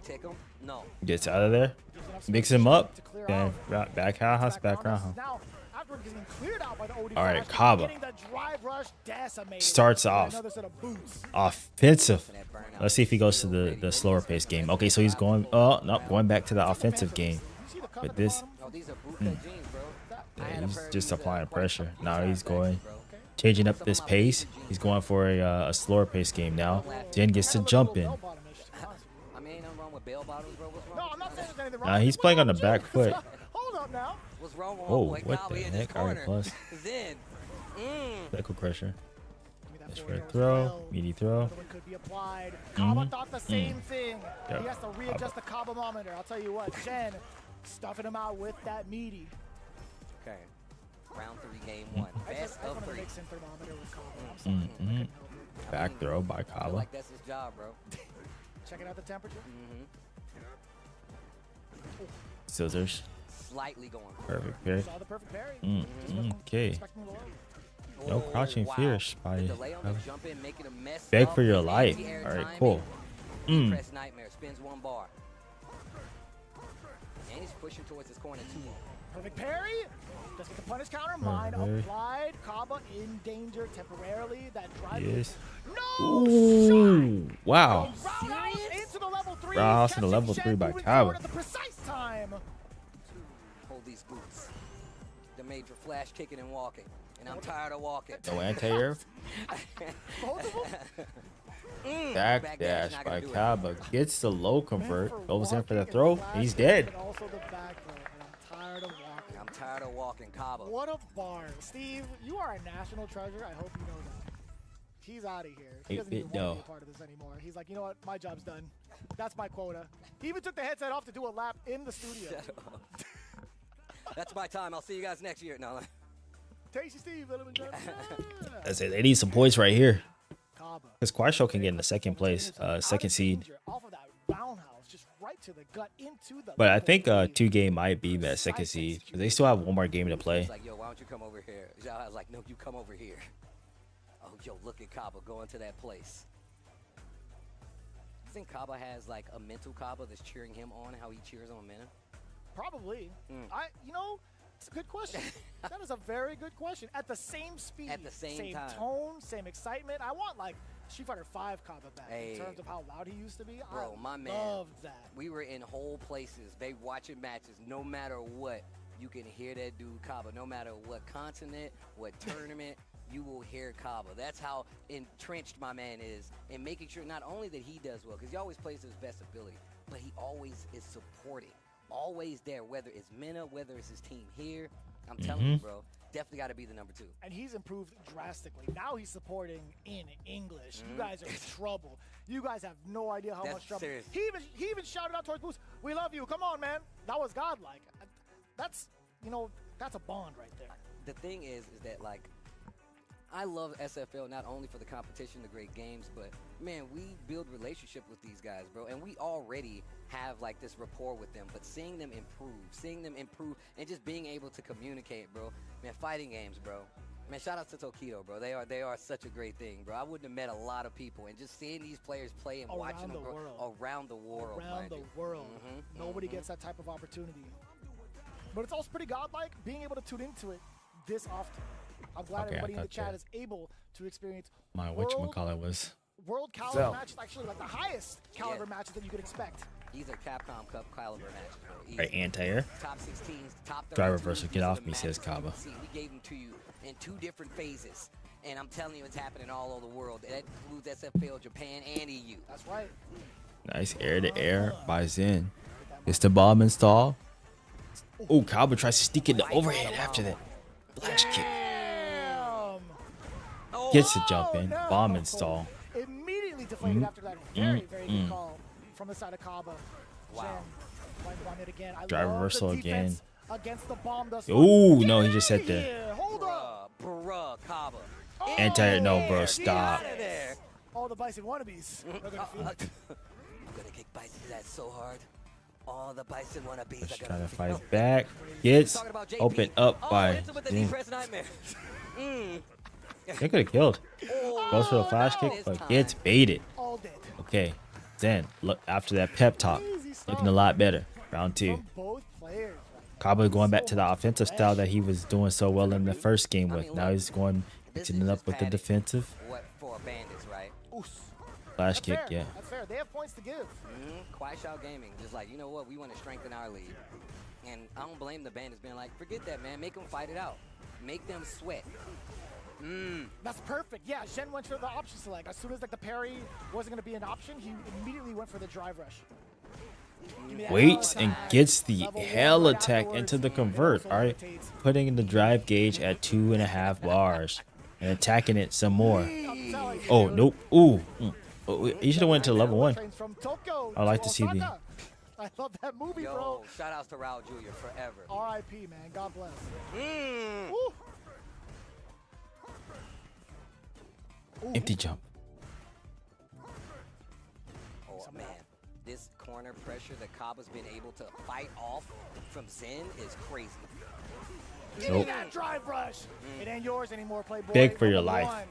Take him? No. Gets out of there. Gives enough Mix space him up. to clear Then out. back roundhouse, back roundhouse. Now, afterward getting cleared out by the OD All right, Flash, Kaba. getting the drive rush decimated. Starts With off another set of boots. offensive. That burnout. Let's see if he goes to the slower pace game. Okay, so he's going. Oh no, going back to the offensive game. You see the cuff But at the this- bottom? No, these are bootcut jeans, bro. I had a he's pair of just these, applying quite pressure. a few Now he's going, bro. changing up this pace. He's going for a slower pace game now. Jen gets to jump in. I mean, ain't nothing wrong with bell bottoms, bro. What's wrong? No, with I'm not you? saying there's anything wrong. Nah, with he's it. playing on the Well, back foot. Hold up now. What's wrong with Oh, my boy what Kaba the in this heck? All right, corner? plus. Zen. Echo crusher. Give me that That's forward right. air as Throw. well. Meaty throw. Another one could be applied. Kaba thought the same thing. Yep. He has to readjust the Kaba-mometer. I'll tell you what, Shen stuffing him out with that meaty. Okay. Round 3, game 1. I Best just of want to 3. mix in thermometer with Kaba. I'm sorry. I couldn't help it. Back throw by I feel Kaba. like that's his job, bro. Checking out the temperature. Scissors. Slightly going for it. Perfect parry. Saw the perfect parry. Just wasn't Okay. expecting the low. No crouching fierce by The delay on the Kaba. jump in, making a mess Beg up for your his life. anti-air All right, timing. cool. Press Nightmare, spins 1 bar. And he's pushing towards his corner 2. Perfect parry. Does get the punish counter. Mine parry. applied. Kaba in danger temporarily. That drive. Yes. No Ooh, wow. shot. Roundhouse into the level 3. Roundhouse into catching level Shen 3 by moving Kaba. forward at the precise time. Hold these boots. They're made for flash kicking and walking. And I'm tired of walking. No anti-air. Both of them. Backdash not by gonna do it. Kaba. Gets the low Meant convert. for Goes in for the walking throw. and And he's flash dead. kick, but also the back throw, and I'm tired of walking. I'm tired of walking, Kaba. What a bar. Steve, you are a national treasure. I hope you know that. He's out of here. He doesn't even want to be a part of this anymore. He's like, you know what? My job's done. That's my quota. He even took the headset off to do a lap in the studio. That's my time. I'll see you guys next year. No. Tasty Steve, ladies and gentlemen. I say they need some points right here. Kaba. Because Quaisho can get in the second place, second seed. Off of that roundhouse, just right to the gut, into the But I level think 3. 2Game might be that second seed. 'Cause they still have one more game to play. He's like, yo, why don't you come over here? Zhao was like, no, you come over here. Oh, yo, look at Kaba going to that place. You think Kaba has like a mental Kaba that's cheering him on, how he cheers on Mena? Probably. It's a good question. That is a very good question. At the same speed, At the same time. tone, same excitement. I want like Street Fighter V Kaba back Hey. in terms of how loud he used to be. Bro, I my man. loved that. We were in whole places. They watching matches. No matter what, you can hear that dude Kaba. No matter what continent, what tournament, you will hear Kaba. That's how entrenched my man is in making sure not only that he does well, because he always plays to his best ability, but he always is supporting. Always there, whether it's Mena, whether it's his team here. I'm telling you, bro, definitely got to be the number 2. And he's improved drastically. Now he's supporting in English. You guys are in trouble. You guys have no idea how That's much trouble. serious. He even shouted out towards Boost, "We love you. Come on, man." That was godlike. That's that's a bond right there. The thing is that like, I love SFL not only for the competition, the great games, but man, we build relationship with these guys, bro, and we already have like this rapport with them. But seeing them improve, and just being able to communicate, bro. Man, fighting games, bro. Man, shout out to Tokido, bro. They are such a great thing, bro. I wouldn't have met a lot of people, and just seeing these players play and watching them grow around the world. Around the world. Nobody gets that type of opportunity. But it's also pretty godlike being able to tune into it this often. I'm glad Okay, I everybody in the thought chat that- is able to experience My world whatchamacallit was. caliber So. matches, actually like the highest caliber matches that you could expect. These are Capcom Cup caliber matches, bro. Easy. Right, anti-air. Top 16s, top 32s. Driver versus these get are off the me, says matches that you Kaba. see. We gave them to you in 2 different phases. And I'm telling you, it's happening all over the world. That includes SFL, Japan, and EU. That's right. Nice air to air by Zen. It's the bomb install. Oh, Kaba tries to sneak in the overhead after that. Flash kick. Damn. Gets the jump in. Bomb install. Immediately deflated after that. Very, very good call from the side of Kaba. Wow. Jen might run it again. I Drive love the reversal again. defense against the bomb thus far. Ooh, Get no, he out just of said that. here. Hold up. Bruh, Kaba. Anti, no, bro, stop. Out of there. All the Bison wannabes. are gonna feel it. I'm gonna kick Bison's ass so hard. All the Bison wannabes Just are trying gonna to feel fight back. Gets Talking about JP. opened up by hits him with the Zen. knee press nightmare. They could have killed. Goes for the flash kick, but gets baited. All dead. Okay, Zen, look after that pep talk, looking a lot better. Round 2. From both players. Kaba going back to the offensive style that he was doing so well in the first game with. Now he's going mixing it up with the defensive. What for bandits, right? Flash That's kick, fair. yeah. That's fair. They have points to give. Quiet Shao Gaming, just like, you know what, we want to strengthen our league. And I don't blame the bandits being like, forget that, man. Make them fight it out. Make them sweat. That's perfect. Yeah, Shen went for the option select. As soon as like the parry wasn't going to be an option, he immediately went for the drive rush. Give me that Waits hell and attack. gets the Level one hell right attack afterwards. into the It convert. also All right, rotates. putting the drive gauge at 2.5 bars and attacking it some more. I'm telling you, Oh dude. nope. Ooh. Oh, he should have went to level 1. Trains from Tokyo I like to to see the- Osaka. I love that movie, Yo, bro. shout outs to Raul Jr. forever. R.I.P. man. God bless. Mm. Woo. Empty jump. Oh, man. This corner pressure that Kaba's been able to fight off from Zen is crazy. Give me Nope. that drive rush. It ain't yours anymore, Playboy. Big for your Number life. one.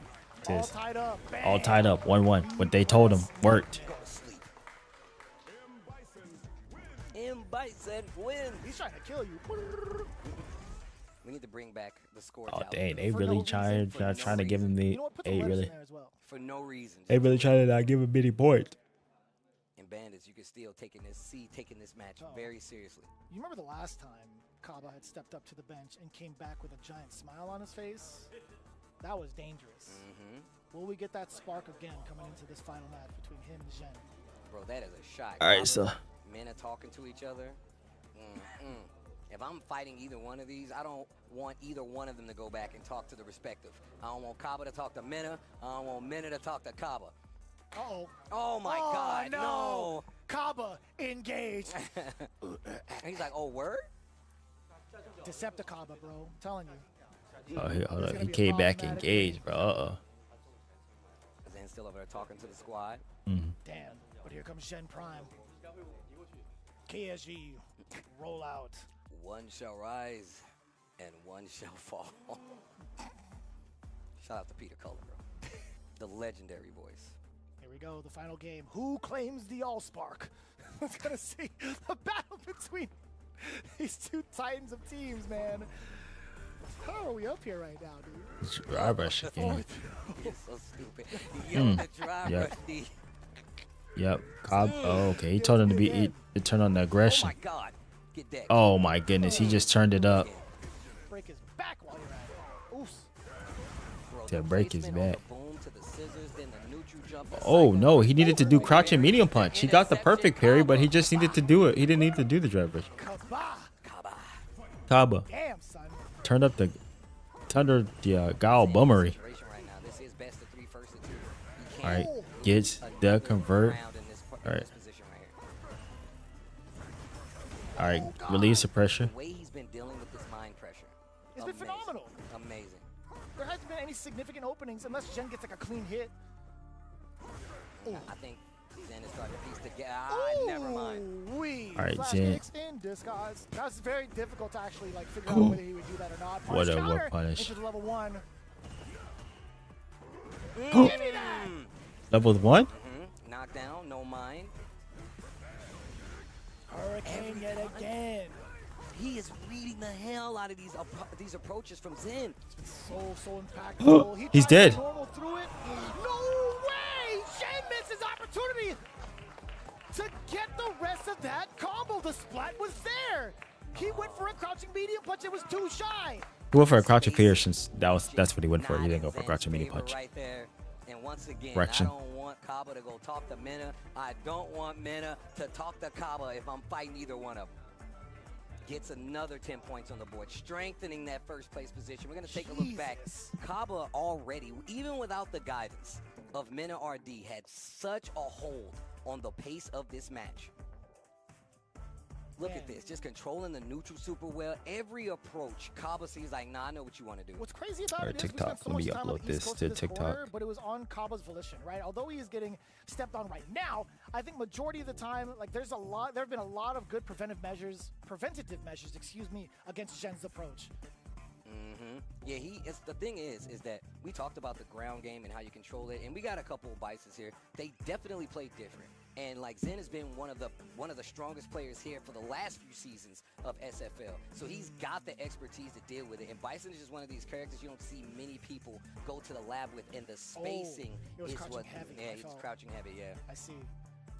It All is. tied up. All Bam. tied up. 1-1. What they told him worked. Go to sleep. M. Bison win. He's trying to kill you. We need to bring back the score Oh tally. dang, they For really no reason, for no trying to give him reason. the You know what? Put the 8 letters really. in there as well. For no reason. They really trying to not give him any point. In Bandits, you can still taking this match very seriously. You remember the last time Kaba had stepped up to the bench and came back with a giant smile on his face? That was dangerous. Will we get that spark again coming into this final match between him and Zhen? Bro, that is a shot. All right, Kaba, so men are talking to each other. If I'm fighting either one of these, I don't want either one of them to go back and talk to the respective. I don't want Kaba to talk to Mena. I don't want Mena to talk to Kaba. Uh-oh. Oh my God, no. Kaba, engaged. And he's like, oh, word? Decepticaba, bro. I'm telling you. oh, hold up. gonna He be a came back problematic engaged, bro. Uh-oh. Zen's still over there talking to the squad. Damn. But here comes Zhen Prime. KSG, roll out. One shall rise and one shall fall. Shout out to Peter Cullen, bro. The legendary voice. Here we go, the final game. Who claims the Allspark? Let's gonna see the battle between these two titans of teams, man. How are we up here right now, dude? Drive rush again. You're so stupid. Yo, the drive Yeah. rush D. Yep. Cobb. Oh, okay. He told him to turn on the Oh aggression. my God. Get that. Oh my goodness. He just turned it up. Break his back while you're at it. Oof. Bro, To the break his placement on back. the boom to the scissors, then the neutral jump, the Oh cycle. no, he needed to do crouch and medium punch. He got the perfect parry, but he just needed to do it. He didn't need to do the drive rush. Kaba. Kaba. Kaba Damn, son. turned up the Gao bummery. Situation right now. This is best of 3 first of 2. You All right, can't gets the convert. round in this, All right. this position right here. All right, release the pressure. The way he's been dealing with this mind pressure. It's been phenomenal. Amazing. There hasn't been any significant openings unless Zhen gets like a clean hit. I think Zen is starting to piece together. Never mind. Ooh-wee. All right, Flash Zhen. kicks in disguise. That's very difficult to actually like figure out whether he would do that or not. What Punish a counter punish. into the level 1. Oh. Give me that. Level 1? Knockdown, no mind. Hurricane yet again. He is reading the hell out of these approaches from Zen. So impactful. He He's tried to dead. normal through it. No way! Shen misses opportunity to get the rest of that combo. The splat was there. He went for a crouching medium punch. It was too shy. He went for a crouching fear since that's what he went for. He didn't go for a crouching meaty punch. Right there. And once again, Correction. I don't want Kaba to go talk to Mena. I don't want Mena to talk to Kaba if I'm fighting either one of them. Gets another 10 points on the board, strengthening that first place position. We're going to take a look back. Kaba already, even without the guidance of Mena RD, had such a hold on the pace of this match. Look at this, just controlling the neutral super well. Every approach, Kaba sees like, nah, I know what you want to do. What's crazy about it is TikTok. we spent so Let me much time on upload the East this Coast to of this TikTok. quarter, but it was on Kaba's volition, right? Although he is getting stepped on right now, I think majority of the time, like there have been a lot of good preventative measures, excuse me, against Zhen's approach. Yeah, the thing is that we talked about the ground game and how you control it, and we got a couple of biases here. They definitely played different. And like Zen has been one of the strongest players here for the last few seasons of SFL. So he's got the expertise to deal with it. And Bison is just one of these characters you don't see many people go to the lab with, and the spacing is what heavy. Yeah, he was crouching heavy, yeah. I see.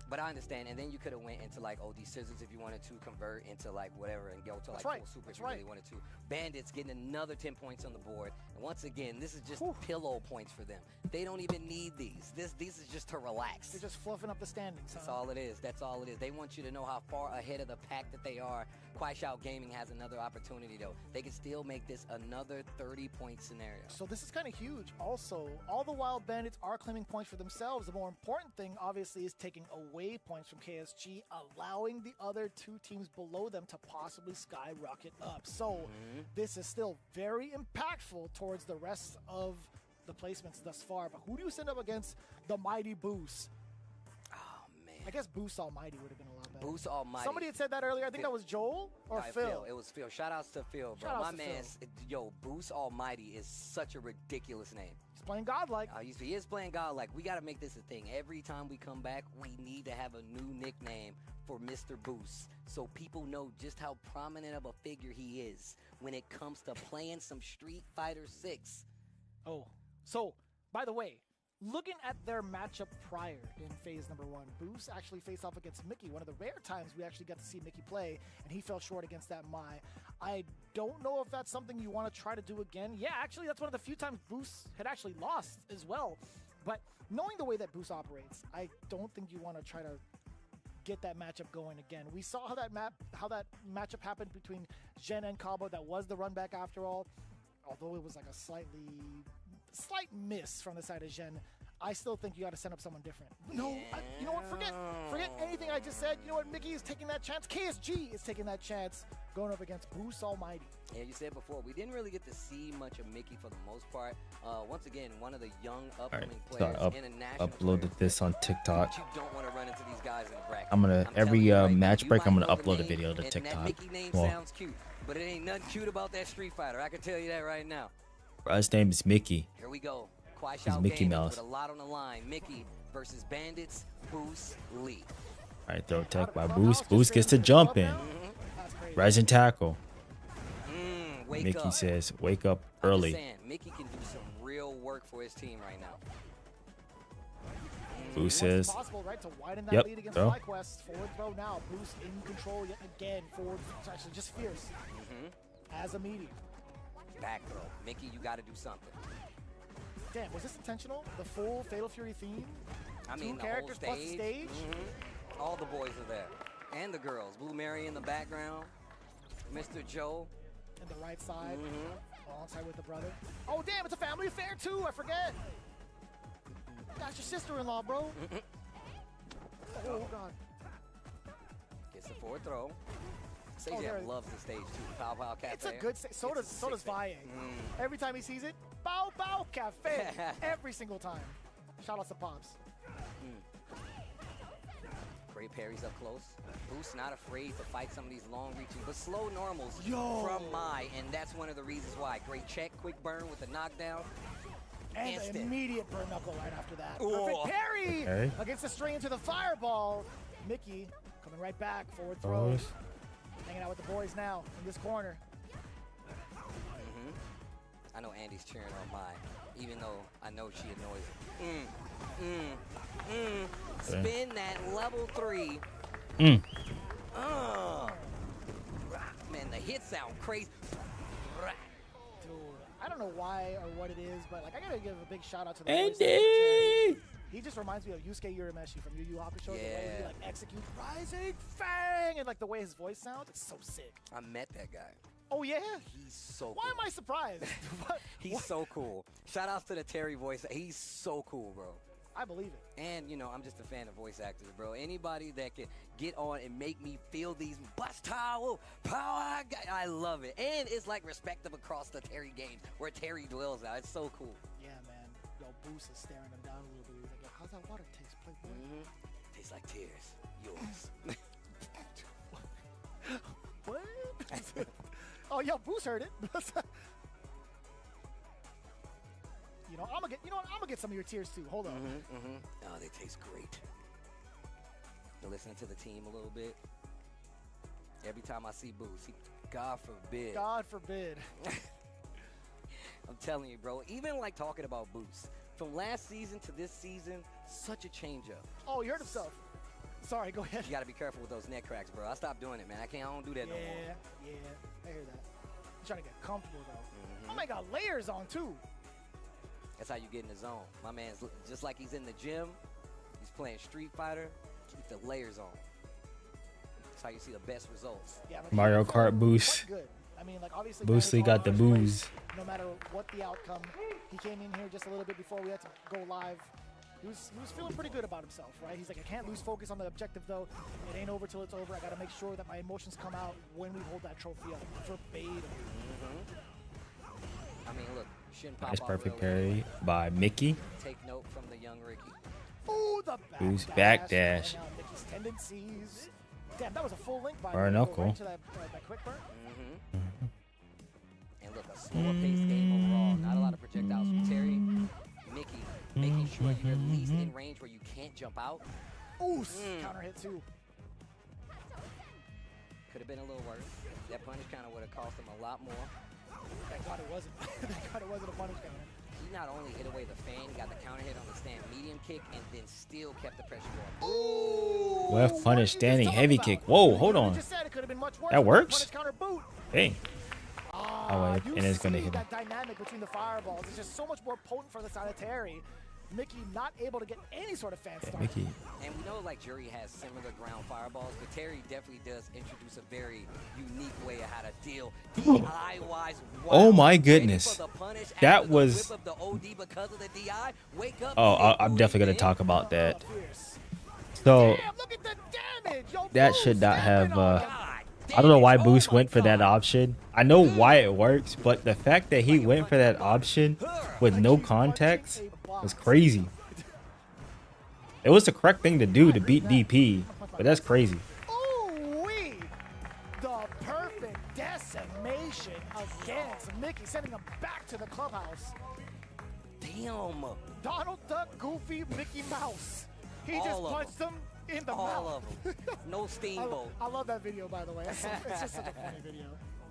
But I understand, and then you could have went into like OD Scissors if you wanted to convert into like whatever and go to like full super if you really wanted to. Bandits getting another 10 points on the board, and once again, this is just pillow points for them. They don't even need these. This is just to relax. They're just fluffing up the standings. That's all it is. That's all it is. They want you to know how far ahead of the pack that they are. Kuaishao Gaming has another opportunity though. They can still make this another 30-point scenario. So this is kind of huge. Also, all the while Bandits are claiming points for themselves, the more important thing obviously is taking away points from KSG, allowing the other two teams below them to possibly skyrocket up. So this is still very impactful towards the rest of the placements thus far. But who do you send up against the mighty Boost? Oh man, I guess Boost Almighty would have been a lot better. Boost Almighty. Somebody had said that earlier. I think that was Joel or Phil. It was Phil. Shout outs to Phil, bro. My man, yo, Boost Almighty is such a ridiculous name. He's playing godlike. He is playing godlike. We got to make this a thing. Every time we come back, we need to have a new nickname for Mr. Boost, so people know just how prominent of a figure he is when it comes to playing some Street Fighter 6. Oh, so by the way, looking at their matchup prior in phase number 1, Boost actually faced off against Mickey, one of the rare times we actually got to see Mickey play, and he fell short against that Mai. I don't know if that's something you want to try to do again. Yeah, actually, that's one of the few times Boost had actually lost as well. But knowing the way that Boost operates, I don't think you want to try to get that matchup going again. We saw how that matchup happened between Zhen and Kaba. That was the run back after all. Although it was like a slight slight miss from the side of Zhen, I still think you got to send up someone different. No, you know what? Forget anything I just said. You know what? Mickey is taking that chance. KSG is taking that chance, going up against Boost Almighty. Yeah, you said before, we didn't really get to see much of Mickey for the most part. Once again, one of the young upcoming players in a national uploaded this on TikTok. But you don't want to run into these guys in the bracket. I'm gonna every match break. I'm gonna upload a video to TikTok. That Mickey name sounds cute, but it ain't nothing cute about that Street Fighter. I can tell you that right now. His name is Mickey. Here we go. Kuaishao Mickey Gaming Mouse. with a lot on the line. Mickey versus Bandits. Boost Lee. All right, throw tech by Boost. Boost gets to jump in. Rising tackle. Mickey up. says, "Wake up early." Mickey can do some real work for his team right now. Boost says, possible, right, to widen that "Yep, lead against throw." FlyQuest. Forward throw now. Boost in control yet again. Forward, it's actually just fierce. As a medium. Back throw. Mickey, you got to do something. Damn, was this intentional? The full Fatal Fury theme? I mean, Two characters plus the stage? All the boys are there. And the girls. Blue Mary in the background. Mr. Joe. In the right side. Alongside with the brother. Oh, damn, it's a family affair, too. I forget. That's your sister-in-law, bro. Oh, God. Gets the forward throw. CJ loves the stage, too. Pow Pow Cafe. It's a good stage. So does Valle. Every time he sees it, Pow Pow Cafe. Every single time. Shout out to Pops. Great parries up close. Boost not afraid to fight some of these long reaching, but slow normals from Mai, and that's one of the reasons why. Great check, quick burn with the knockdown. And an immediate burn knuckle right after that. Perfect parry against the string into the fireball. Mickey coming right back, forward throws. Hanging out with the boys now in this corner. I know Andy's cheering on Mai, even though I know she annoys him. Spin that level 3. Man, the hits sound crazy. Dude, I don't know why or what it is, but like I gotta give a big shout out to the Andy! He just reminds me of Yusuke Urameshi from Yu Yu Hakusho. The way he Yeah. like executes Rising Fang and like the way his voice sounds, it's so sick. I met that guy. Oh yeah? He's so Why cool. am I surprised? What? He's so cool. Shout outs to the Terry voice. He's so cool, bro. I believe it. And, you know, I'm just a fan of voice actors, bro. Anybody that can get on and make me feel these bust towel power, I love it. And it's like respective across the Terry games where Terry dwells now. It's so cool. Yeah, man. Yo, Boost is staring him down a little bit. He's like, yo, how's that water taste, Playboy? Tastes like tears. Yours. What? Oh, yo, Boost heard it. You know, I'm gonna get some of your tears too. Hold on. Oh, they taste great. You're listening to the team a little bit. Every time I see Boost, God forbid. God forbid. I'm telling you, bro. Even like talking about Boost, from last season to this season, such a change up. Oh, he hurt himself. Sorry, go ahead. You gotta be careful with those neck cracks, bro. I stopped doing it, man. I don't do that no more. Yeah, I hear that. I'm trying to get comfortable though. Oh my God, layers on too. That's how you get in the zone. My man's just like he's in the gym. He's playing Street Fighter. Keep the layers on. That's how you see the best results. Yeah, but Mario he felt Kart Boost. quite good. I mean, like obviously. Boostly got the booze. No matter what the outcome, he came in here just a little bit before we had to go live. He was feeling pretty good about himself, right? He's like, I can't lose focus on the objective though. It ain't over till it's over. I gotta make sure that my emotions come out when we hold that trophy up. Verbatim. I mean, look, shouldn't pop Nice off perfect real early. parry by Mickey. Take note from the young Ricky. Ooh, the Boost back backdash. Now Mickey's tendencies. Damn, that was a full link by Bare the way. Go knuckle. right to that quick burn. And look, a slower paced game overall. Not a lot of projectiles from Terry. Mickey, making sure you're at least in range where you can't jump out. Ooh, counter hit too. Could have been a little worse. That punish counter would have cost him a lot more. Thank God it wasn't. Thank God it wasn't a punish counter. He not only hit away the fan, got the counter hit on the stand medium kick, and then still kept the pressure going. Ooh, Left punish, what standing are you heavy talking kick. about? Whoa, hold You on. just said it could have been much worse That with works? Punish counter boot. Hey. Oh, wait, You and it's gonna see hit him. that dynamic between the fireballs. It's just so much more potent for the side of Terry. Mickey not able to get any sort of fan start. Mickey. And we know like Jury has similar ground fireballs, but Terry definitely does introduce a very unique way of how to deal DI-wise. Oh my Ready goodness. for the punish That after the was- whip of the OD because of the DI. Wake up. Oh, hit I'm booty, definitely gonna man. talk about that. Fierce. So Damn, look at the damage. Yo, that Boost should not stepping have. on God, I don't know why damn. Boost Oh went for my that God. option. I know why it works, but the fact that he went for that option with Like no he's context punching a was box. crazy. It was the correct thing to do to beat DP, but that's crazy. Ooh-wee. The perfect decimation against Mickey, sending him back to the clubhouse. Damn. Donald Duck, Goofy, Mickey Mouse. He All just of punched him in the All mouth. of them. No steamboat. I love that video, by the way. It's just such a funny video.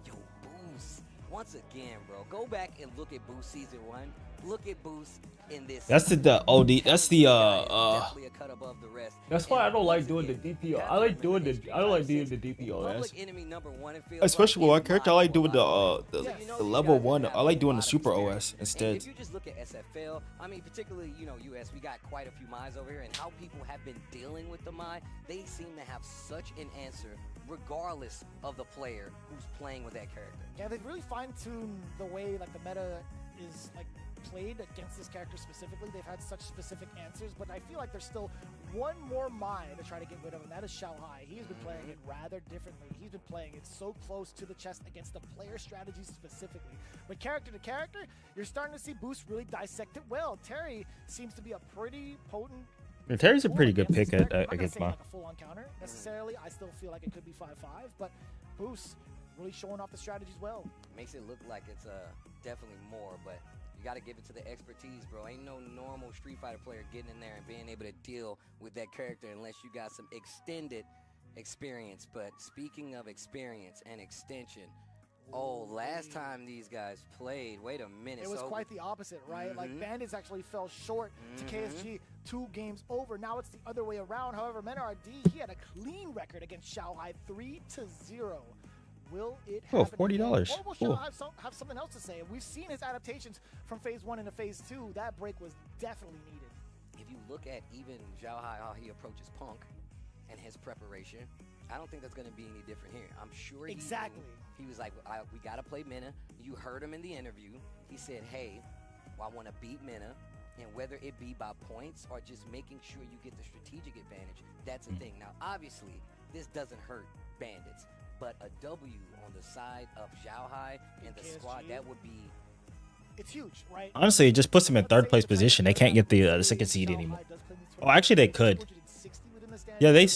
Yo, Boost. Once again, bro, go back and look at Boost season 1. Look at Boost in this. That's the OD. That's the Definitely a cut above the rest. That's why I don't like Once doing the again, DPO. got I to like doing remember the. history I don't like 5, doing 6. the DPO. That's Public enemy number 1 and field especially with is my character. I like doing the mind-blowing. the level 1. I like doing the super OS And instead. if you just look at SFL, I mean, particularly, you know, US, we got quite a few Mai's over here, and how people have been dealing with the Mai, they seem to have such an answer regardless of the player who's playing with that character. Yeah, they've really fine-tuned the way like the meta is like played against this character specifically. They've had such specific answers, but I feel like there's still one more Mai to try to get rid of, and that is Xiao Hai. He's been playing it rather differently. He's been playing it so close to the chest against the player strategies specifically. But character to character, you're starting to see Boost really dissect it well. Terry seems to be a pretty potent. Terry's a pretty good against pick this character. I'm not gonna against say my. like a full-on counter necessarily. I still feel like it could be 5-5, but Boost really showing off the strategies well. Makes it look like it's definitely more, but you got to give it to the expertise, bro. Ain't no normal Street Fighter player getting in there and being able to deal with that character unless you got some extended experience. But speaking of experience and extension, last time these guys played, wait a minute. It was so quite the opposite, right? Like Bandits actually fell short to KSG 2 games over. Now it's the other way around. However, MenRD, he had a clean record against Xiao Hai 3-0. Will it Oh, happen $40. again? Or will Cool. Shao have something else to say? We've seen his adaptations from Phase 1 into Phase 2. That break was definitely needed. If you look at even Zhao Hai, how he approaches Punk and his preparation, I don't think that's going to be any different here. I'm sure Exactly. He was like, we got to play Mena. You heard him in the interview. He said, hey, I want to beat Mena. And whether it be by points or just making sure you get the strategic advantage, that's a thing. Now, obviously, this doesn't hurt Bandits, but a W on the side of Zhao Hai and the KSG. squad, that would be... It's huge, right? Honestly, it just puts them in third place position. They can't get the second seed anymore. Oh, actually, they could. Yeah, they over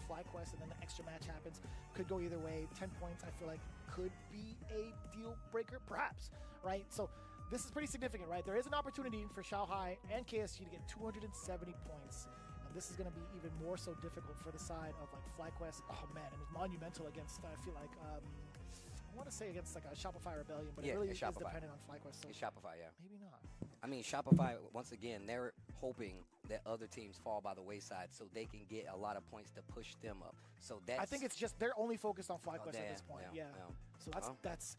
FlyQuest, and then the extra match happens. Could go either way. 10 points, I feel like, could be a deal breaker, perhaps, right? So this is pretty significant, right? There is an opportunity for Zhao Hai and KSG to get 270 points. And this is going to be even more so difficult for the side of like FlyQuest. Oh man, it was monumental against, I feel like, I want to say against like a Shopify Rebellion, but Yeah, it really it's is Shopify. dependent on FlyQuest. So It's Shopify, yeah. maybe not. I mean, Shopify, once again, they're hoping that other teams fall by the wayside so they can get a lot of points to push them up. So that's... I think it's just they're only focused on FlyQuest at this point. Yeah. yeah. So Well. that's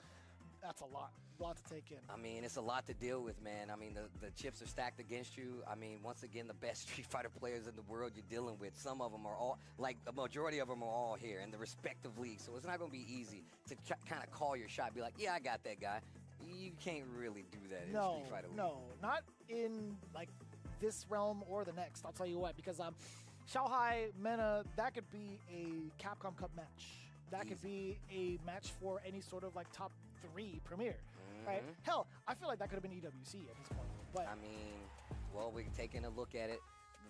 a lot to take in. I mean, it's a lot to deal with, man. I mean, the chips are stacked against you. I mean, once again, the best Street Fighter players in the world you're dealing with. Some of them are all, like, a majority of them are all here in the respective leagues. So it's not going to be easy to kind of call your shot, be like, yeah, I got that guy. You can't really do that in Street Fighter League. No, not in like this realm or the next. I'll tell you what, because Zhao Hai, Mena, that could be a Capcom Cup match. That could be a match for any sort of like top 3 premier, right? Hell, I feel like that could have been EWC at this point. But I mean, well, we're taking a look at it.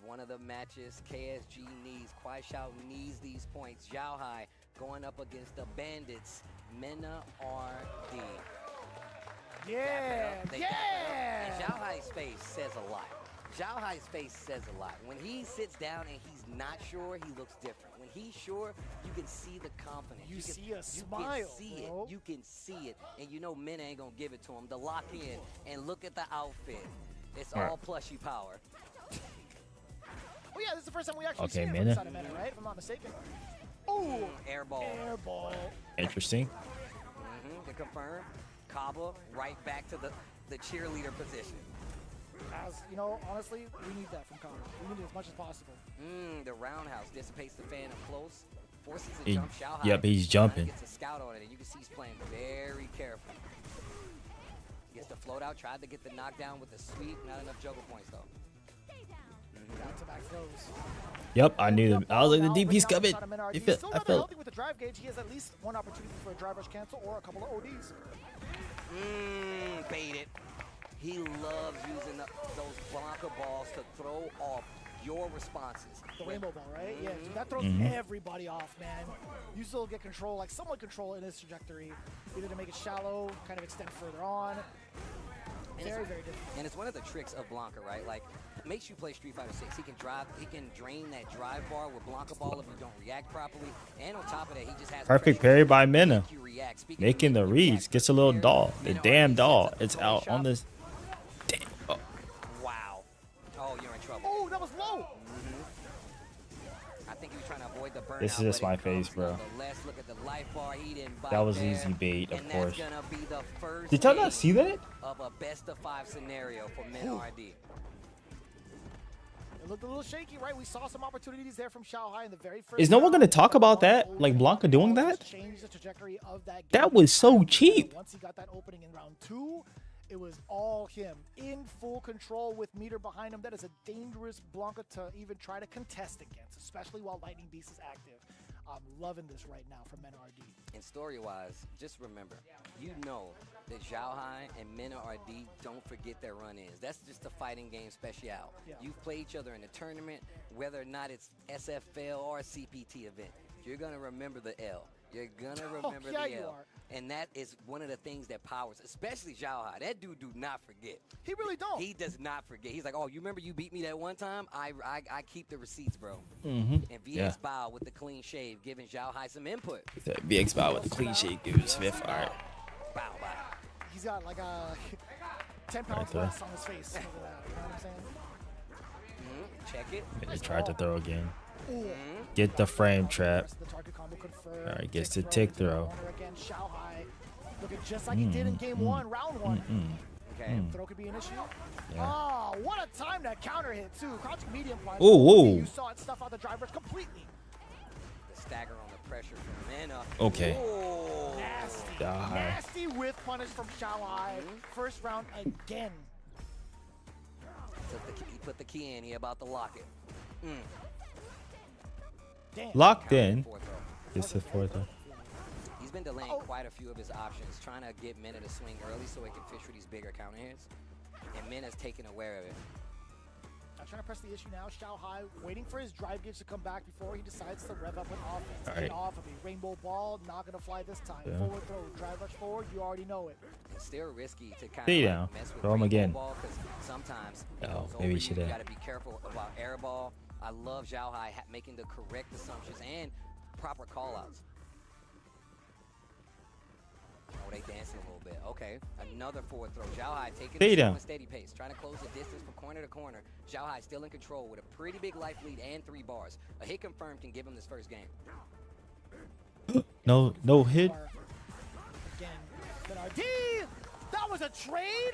One of the matches, KSG needs, Kwai Shao needs these points. Zhao Hai going up against the Bandits, Mena RD. yeah, They yeah. back it up. And Zhao Hai's face says a lot. Zhao Hai's face says a lot. When he sits down and he's not sure, he looks different. When he's sure, you can see the confidence. You can see a smile, You can see bro. it. You can see it. And you know Mena ain't gonna give it to him. The lock in and look at the outfit. It's all plushy power. Oh yeah, this is the first time we actually Okay, see it from Mena. the side of Mena, right? If I'm not mistaken. Oh, Air ball. air ball. Interesting. To confirm, Kaba right back to the cheerleader position. As you know, honestly, we need that from Kaba. We need it as much as possible. The roundhouse dissipates the fan up close, forces a He- jump. Zhao Hai yep, he's jumping. Gets a scout on it, and you can see he's playing very careful. Gets the float out, tried to get the knockdown with the sweep. Not enough juggle points though. Back-to-back throws. Yep, I knew them. I was like, Now, the DP's Rick coming. Allen shot him in RD. You feel, Still I rather felt. healthy with the drive gauge. He has at least one opportunity for a drive rush cancel or a couple of ODs. Bait it. He loves using those Blanca balls to throw off your responses. The rainbow ball, right? Yeah, dude, that throws everybody off, man. You still get control, like somewhat control in his trajectory, either to make it shallow, kind of extend further on. Very, very different. And it's one of the tricks of Blanca, right? Like, makes you play Street Fighter 6. He can drain that drive bar with Blanca ball if you don't react properly. And on top of that, he just has Perfect pressure parry by to Mena. make you react. Speaking of Making the making you reads. react, Gets a little here, doll. The Mena damn already doll. sets up It's the out shot. on this. Damn. Oh. Wow. Oh, you're in trouble. Oh, that was low. I think he was trying to avoid the burnout. This is just but it my face, comes bro. nonetheless. Look at the life bar. He didn't bite That was there. easy bait, of And course. That's gonna be the first Did y'all game not see that? of a best-of-5 scenario for Mena RD. It looked a little shaky, right? We saw some opportunities there from Zhao Hai in the very first. Is no one round. gonna talk about Blanca that? Like Blanca doing just that? changed the trajectory of that game. That was so cheap. Once he got that opening in round 2, it was all him in full control with meter behind him. That is a dangerous Blanca to even try to contest against, especially while Lightning Beast is active. I'm loving this right now from Mena RD. And story-wise, just remember, you know that Zhao Hai and Mena RD don't forget their run-ins. That's just a fighting game special. Yeah. You've played each other in a tournament, whether or not it's SFL or a CPT event. You're gonna remember the L. You're gonna remember yeah, the you L. are. And that is one of the things that powers, especially Zhao Hai. That dude do not forget. He really don't. He does not forget. He's like, oh, you remember you beat me that one time? I keep the receipts, bro. Mm-hmm. And VX Yeah. Bow with the clean shave, giving Zhao Hai some input. VX Bow with the clean shake, dude. Smith. All right. Bow, bow. He's got like a 10 pounds there. less on his face. Look at that. You know what I'm saying? Check it. They tried to throw again. Get the frame trap. The target combo confirmed. All right, gets the tick throw. Again, Xiaohai looking just like he did in game one, round one. Okay. Throw could be an issue. Yeah. Oh, what a time that counter hit too. Crouching medium blind. Ooh, ooh. You saw it stuff out the drivers completely. The stagger on the pressure from Mena. Okay. Oh. Nasty. Die. Nasty whiff punish from Xiaohai. First round again. He put the key in. He about to lock it. Damn. Locked in. Fourth throw. It's the fourth one. He's been delaying quite a few of his options, trying to get Mena to swing early so he can fish for these bigger counter hits. And Mena's taken aware of it. I'm trying to press the issue now. Xiaohai waiting for his drive gauge to come back before he decides to rev up an offense. All right. Get off of me. Rainbow ball, not going to fly this time. Yeah. Forward throw, drive rush forward, you already know it. It's still risky to kind Stay of down. mess with Throw him rainbow again. ball because sometimes it Oh, goes maybe over he shoulda- You got to be careful about air ball. I love Xiaohai making the correct assumptions and proper call-outs. Oh, they dancing a little bit. Okay, another forward throw. Xiaohai taking Stay it down. at a steady pace, trying to close the distance from corner to corner. Xiaohai still in control with a pretty big life lead and 3 bars. A hit confirmed can give him this first game. No hit. Again, Bernardi, that was a trade.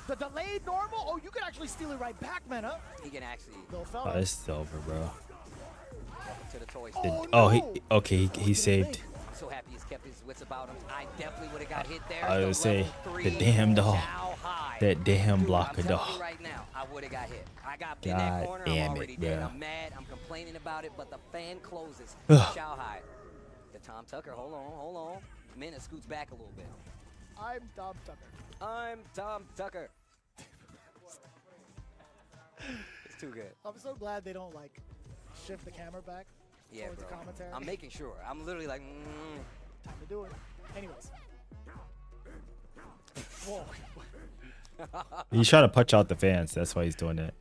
The delayed normal. Oh, you could actually steal it right back, Mena. He can actually Little Oh, fella. it's over, bro. welcome to the toy store. Oh, Oh, no. he saved. I'm so happy he's kept his wits about him. I definitely would have got hit there. I The would say, level the 3 damn dog. Xiaohai. That damn Dude, blocker I'm telling dog. you right now, I would have got hit. I got in God that corner. damn I'm it, already dead. bruh. I'm mad. I'm complaining about it, but the fan closes. Ugh. Xiaohai. The Tom Tucker. Hold on. Mena scoots back a little bit. I'm Tom Tucker. I'm Tom Tucker. It's too good. I'm so glad they don't like shift the camera back Yeah, towards bro. the commentary. I'm making sure. I'm literally like, Time to do it. Anyways. Whoa. He's trying to punch out the fans. That's why he's doing that.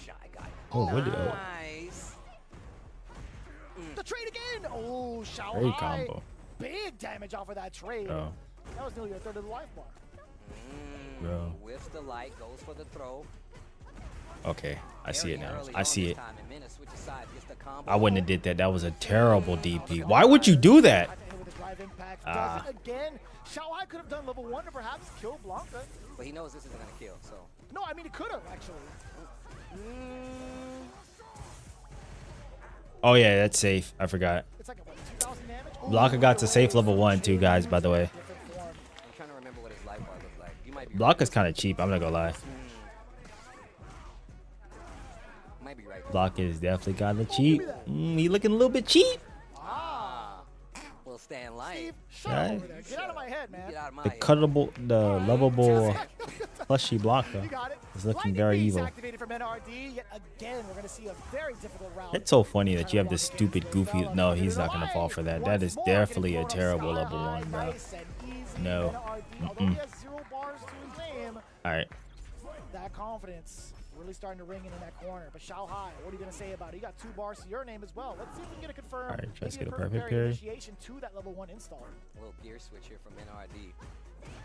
Shy guy. Oh, what the- Nice. The trade again. Oh, Xiaohai. Great combo. Big damage off of that trade. Bro. That was nearly a third of the life bar. Bro. Whiffs the light, goes for the throw. Okay, I see it Very now. early I on see this it. time, and Mena switches sides, gets the combo. I wouldn't have did that. That was a terrible DP. Why would you do that? With the drive impact. Ah. Does it again. Xiaohai could have done level 1 to perhaps kill Blanca. But he knows this isn't going to kill, so. No, I mean, it could have, actually. Oh yeah, that's safe. I forgot. It's like, what, 2,000 damage? Blanca got to safe level 1 too, guys, by the way. Different form. I'm trying to remember what his life bar looked like. You might be Blanca's kind of cheap. I'm not gonna lie. right. Might be right. Blanca is definitely kind of cheap. He looking a little bit cheap. Ah. Will stand light. Steve, shut Yeah. up over there. Get out of my head, man. Get out of my The head. cuttable, the lovable plushy Blanca You got it. is looking Lightning very Beast evil. activated from NRD. Yet again, we're going to see a very difficult round. It's so funny that you have this stupid goofy. No, he's not gonna fall for that. That is definitely a terrible level 1, bro. No. Although he has 0 bars to his name, All right. that confidence really starting to ring in that corner. But Xiaohai, what are you going to say about it? You got 2 bars to your name as well. Let's see if we can get a confirmed. All right, try to maybe get a perfect parry parry. initiation to that level 1 install. A little gear switch here from NRD.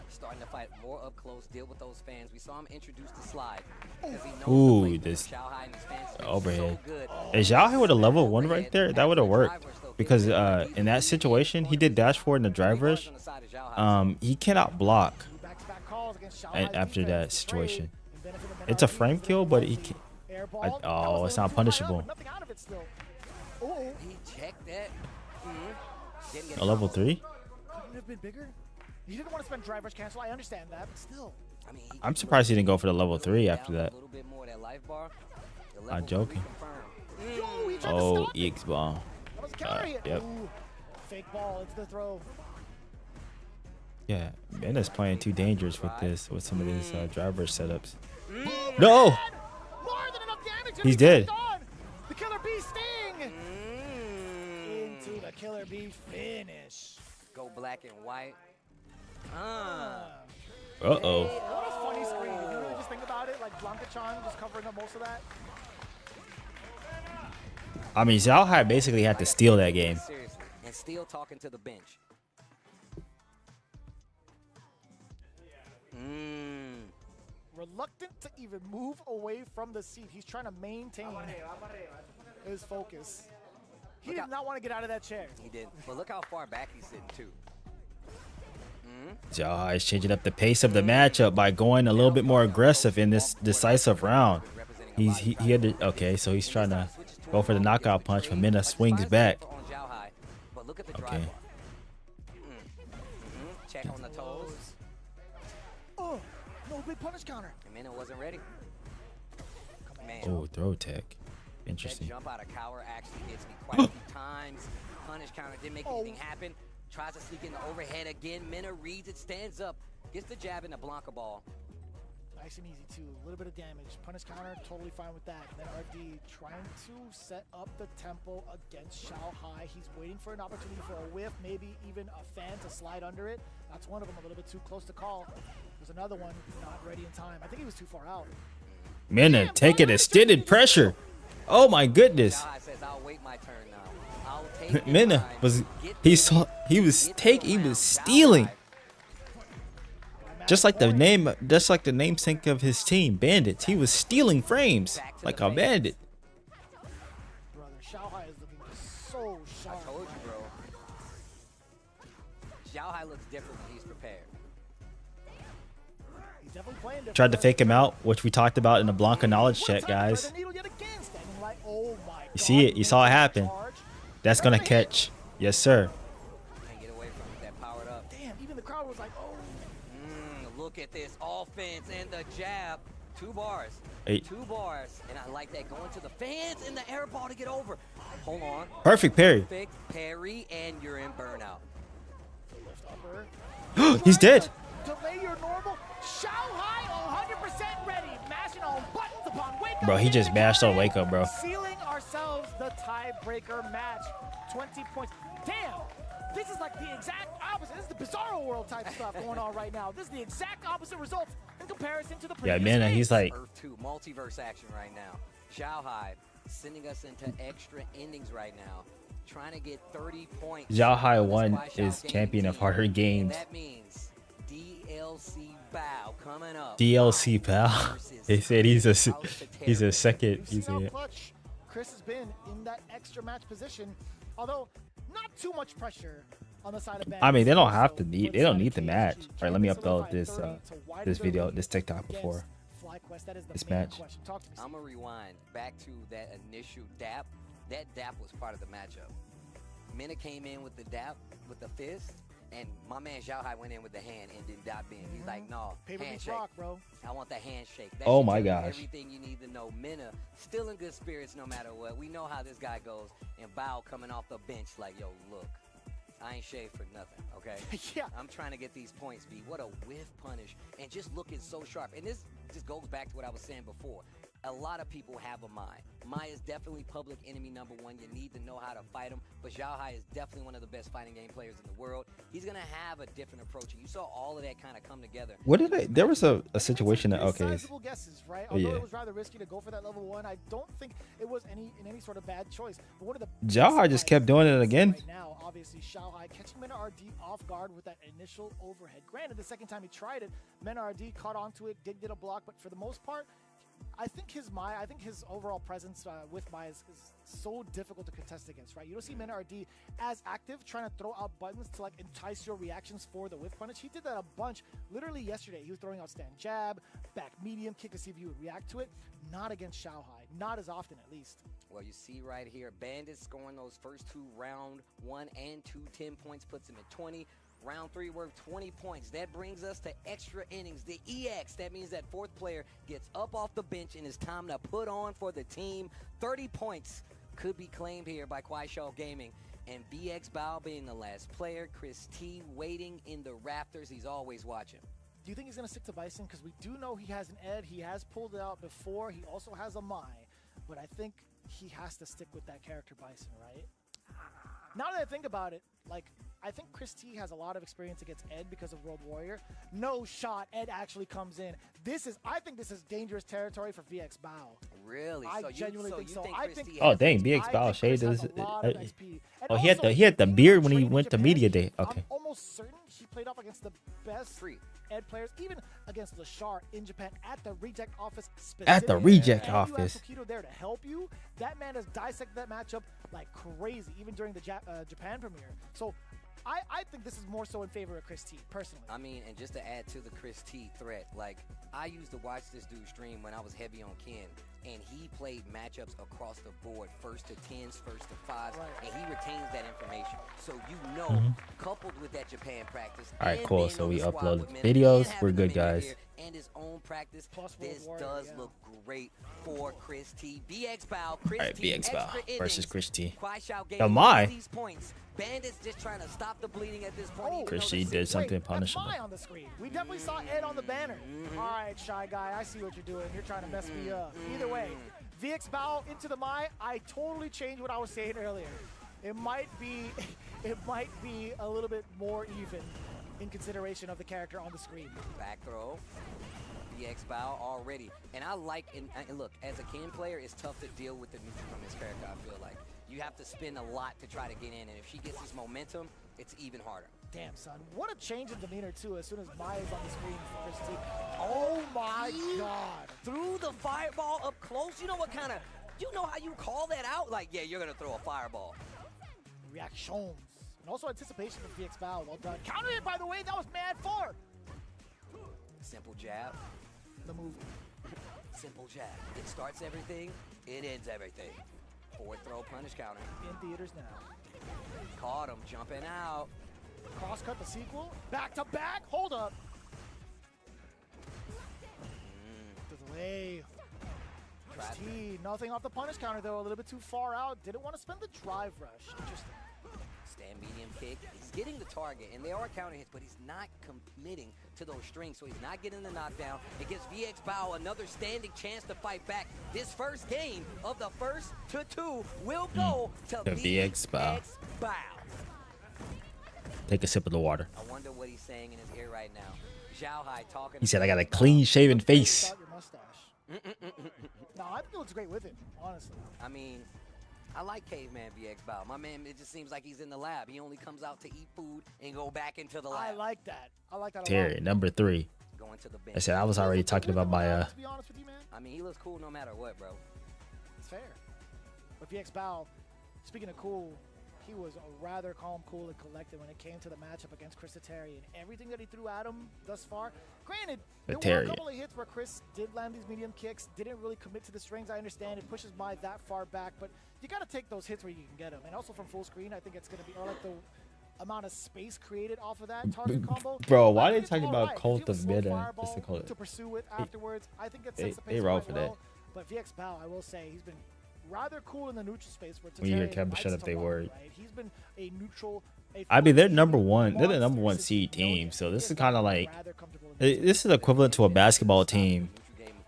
Starting to fight more up close, deal with those fans. We saw him introduce the slide. Because he knows Ooh, the playbook. this Xiaohai and his fans are overhead. So good. Is Xiaohai with a level 1 right there? That would have worked. Because in that situation, he did dash forward in the drive rush. He cannot block Back-to-back calls against Xiaohai's after defense. that The situation. trade, and benefit of It's a NRD frame is kill, but he can. air ball. I- That oh, was a it's little not too high up, punishable. but nothing out of it still. Oh, He checked that. Didn't get A level combo. 3? couldn't have been bigger. He didn't want to spend drive rush cancel. I understand that, but still. I mean, he I'm could surprised he look didn't go for the level 3 down after a that. little bit more of that life bar. The I'm level joking. 3 confirmed. Yo, he tried to Oh, stop it. EX bomb. That was a counter hit. yep. Ooh, fake ball into the throw. Yeah, Mena's playing too dangerous with this, with some of these driver setups. Oh, No! man! More than enough damage. and He's he dead. kept on. The Killer Bee sting. Into the Killer Bee finish. Go black and white. Uh-oh. What a funny screen. If you really just think about it, like Blanca-chan just covering up most of that. I mean, Xiaohai basically had to steal that game. Seriously. And still talking to the bench. Reluctant to even move away from the seat. He's trying to maintain his focus. He did not want to get out of that chair. He did. But look how far back he's sitting, too. Xiao is changing up the pace of the matchup by going a little bit more aggressive in this decisive round. He had to, okay, so he's trying to go for the knockout punch, but Mena swings back. Okay. Check on the toes. Oh, no big punish counter. And Mena wasn't ready. Man. Oh, throw tech. That Interesting. jump out of cower actually hits me quite a few times. Punish counter didn't make anything happen. Tries to sneak in the overhead again. Mena reads it, stands up, gets the jab in the Blanca ball. Nice and easy too. A little bit of damage. Punish counter, totally fine with that. And then RD trying to set up the tempo against Xiaohai. He's waiting for an opportunity for a whiff, maybe even a fan to slide under it. That's one of them, a little bit too close to call. There's another one not ready in time. I think he was too far out. Mena taking extended pressure. Oh my goodness. Xiaohai says, I'll wait my turn now. I'll take Mena was he was stealing. Just like the namesake of his team, Bandits. He was stealing frames like a bandit. Brother, Xiaohai is looking so sharp. I told you, bro. Xiaohai looks different when he's prepared. He's definitely playing different. Tried to fake him out, which we talked about in the Blanca knowledge check, guys. You see it. You saw it happen. That's gonna catch. Yes, sir. Can't get away from it. That powered up. Damn, even the crowd was like, oh. Look at this offense and the jab. 2 bars. 8. 2 bars. And I like that. Going to the fans and the air ball to get over. Hold on. Perfect parry. Perfect parry, and you're in burnout. He's dead. Delay your normal. Xiaohai 100% ready. Mashing on buttons upon wake up. Bro, he just mashed on wake up, bro. Sealing ourselves the tiebreaker match. 20 points. Damn. This is like the exact opposite. This is the Bizarro World type stuff going on right now. This is the exact opposite results in comparison to the previous Mena, he's like Earth 2 multiverse action right now. Xiaohai sending us into extra endings right now. Trying to get 30 points. Xiaohai 1 is champion of harder games. That means DLC Bao coming up. DLC pal. They said he's a second. He's a Chris has been in that extra match position, although not too much pressure on the side of Bandits. I mean, they don't have to need. They don't need the match. All right, let me upload this video, this TikTok before this match. I'm gonna rewind back to that initial dap. That dap was part of the matchup. Mena came in with the dap with the fist, and my man Xiaohai went in with the hand and did dap in. He's like, no, handshake, rock, bro. I want the handshake. That Oh should my tell you gosh. Everything you need to know. Mena still in good spirits no matter what. We know how this guy goes. And Bao coming off the bench like, yo, look, I ain't shaved for nothing, okay? Yeah. I'm trying to get these points, B. What a whiff punish. And just looking so sharp. And this just goes back to what I was saying before. A lot of people have a Mai. Mai is definitely public enemy #1. You need to know how to fight him. But Xiaohai is definitely one of the best fighting game players in the world. He's going to have a different approach. And you saw all of that kind of come together. What did I? There was a situation that Sizable guesses, right? Although it was rather risky to go for that level 1, I don't think it was in any sort of bad choice. But one of the Xiaohai just kept doing it again. Right now, obviously, Xiaohai catching Mena RD off guard with that initial overhead. Granted, the second time he tried it, Mena RD caught onto it, did a block, but for the most part, I think his overall presence with Mai is so difficult to contest against, right? You don't see Mena RD as active, trying to throw out buttons to like entice your reactions for the whiff punish. He did that a bunch. Literally yesterday, he was throwing out stand jab, back medium kick to see if you would react to it. Not against Xiaohai, not as often at least. Well, you see right here, Bandits scoring those first 2 round 1 and 2 10 points, puts him at 20. Round 3 worth 20 points. That brings us to extra innings. The EX, that means that 4th player gets up off the bench and it's time to put on for the team. 30 points could be claimed here by Kuaishou Gaming. And BX Bao being the last player. Chris T waiting in the rafters. He's always watching. Do you think he's going to stick to Bison? Because we do know he has an Ed. He has pulled it out before. He also has a Mai. But I think he has to stick with that character Bison, right? Now that I think about it, like, I think Chris T has a lot of experience against Ed because of World Warrior. No shot. Ed actually comes in. I think this is dangerous territory for VX Bao. Really? I genuinely think so. I think. Oh dang, BX Bao shade is. Oh, he had the beard when he went to media day. Okay. I'm almost certain he played off against the best Ed players, even against Lashar in Japan at the reject office. At the reject and office. You have Tokido there to help you. That man has dissected that matchup like crazy, even during the Japan premiere. So I think this is more so in favor of Chris T, personally. I mean, and just to add to the Chris T threat, like, I used to watch this dude stream when I was heavy on Ken, and he played matchups across the board, first to 10s, first to 5s, and he retains that information. So you know, coupled with that Japan practice. All right, cool. So we upload videos. We're good, guys. And his own practice. Plus this Warrior, does look great for Chris T. BX Bao, Chris All right, T, BX Bao versus Chris T. Oh my! These points. Bandits just trying to stop the bleeding at this point. Chris T did something punishable. On the screen. We definitely saw Ed on the banner. All right, Shy Guy, I see what you're doing. You're trying to mess me up. Either way, VX Bao into the Mai. I totally changed what I was saying earlier. It might be a little bit more even in consideration of the character on the screen. Back throw. VX Bao already. And I like, and look, as a Ken player, it's tough to deal with the neutral from this character, I feel like. You have to spend a lot to try to get in, and if she gets this momentum, it's even harder. Damn, son. What a change in demeanor, too, as soon as Maya's on the screen for Chris T. Oh, my God. Threw the fireball up close. You know what kind of, you know how you call that out? Like, yeah, you're going to throw a fireball. Reactions. And also anticipation from VX Bao. Well done. Counter it, by the way. That was mad 4. Simple jab. The move. Simple jab. It starts everything. It ends everything. Forward throw, punish counter. In theaters now. Caught him, jumping out. Cross cut the sequel. Back to back. Hold up. The delay. Chris T, nothing off the punish counter though. A little bit too far out. Didn't want to spend the drive rush. Interesting. Stand medium kick. He's getting the target, and they are counter hits, but he's not committing to those strings, so he's not getting the knockdown. It gives VX Bao another standing chance to fight back. This first game of the first to 2 will go to VX Bao. Take a sip of the water. I wonder what he's saying in his ear right now. Zhao Hai talking. He said, "I got a clean-shaven face." No, I think it looks great with it, honestly. I mean, I like Caveman VX Bao. My man, it just seems like he's in the lab. He only comes out to eat food and go back into the lab. I like that. I like that. Terry, number 3. Going to the bench. I said I was already talking about my. To be honest with you, man. I mean, he looks cool no matter what, bro. It's fair. But VX Bao, speaking of cool, he was rather calm, cool, and collected when it came to the matchup against Chris Terry, and everything that he threw at him thus far. Granted, there were a couple of hits where Chris did land these medium kicks, didn't really commit to the strings. I understand it pushes Mai that far back, but you got to take those hits where you can get them. And also from full screen, I think it's going to be, or like the amount of space created off of that target combo. Bro, why are they talking about Cult of Mid to pursue it afterwards? I think it sets the pace roll quite for well. But VX Bao, I will say, he's been rather cool in the neutral space. When you hear Kemba shut up, they word. Right? He's been a neutral. I mean, they're number 1. They're the number 1 seed team. So this is kind of like, this is equivalent to a basketball team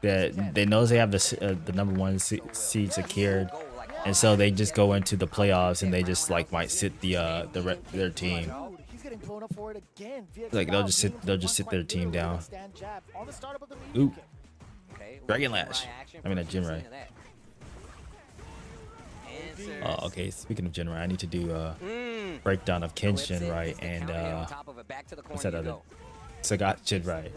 that they knows they have the number 1 seed secured, and so they just go into the playoffs and they just like might sit their team. Like they'll just sit their team down. Ooh, Dragon Lash. I mean, a Jinrai. Oh, okay. Speaking of Jinrai, I need to do a breakdown of Ken Jinrai and what's that other? Sagat Jinrai.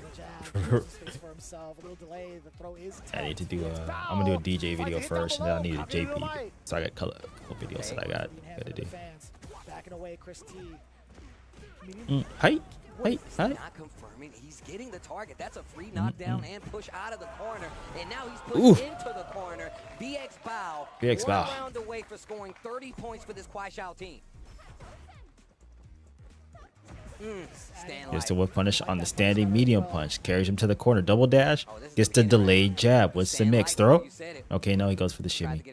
I need to do I'm gonna do a DJ video first, and then I need a JP. So I got a couple videos that I got to do. Hi. Not confirming. He's getting the target. That's a free knockdown and push out of the corner. And now he's pushed into the corner. VX Bao. One round away for scoring 30 points for this Kwai Xiao team. Gets the whip punish on the standing medium punch. Carries him to the corner. Double dash. Gets the delayed jab. What's the mix? Throw? Okay, no, he goes for the shimmy.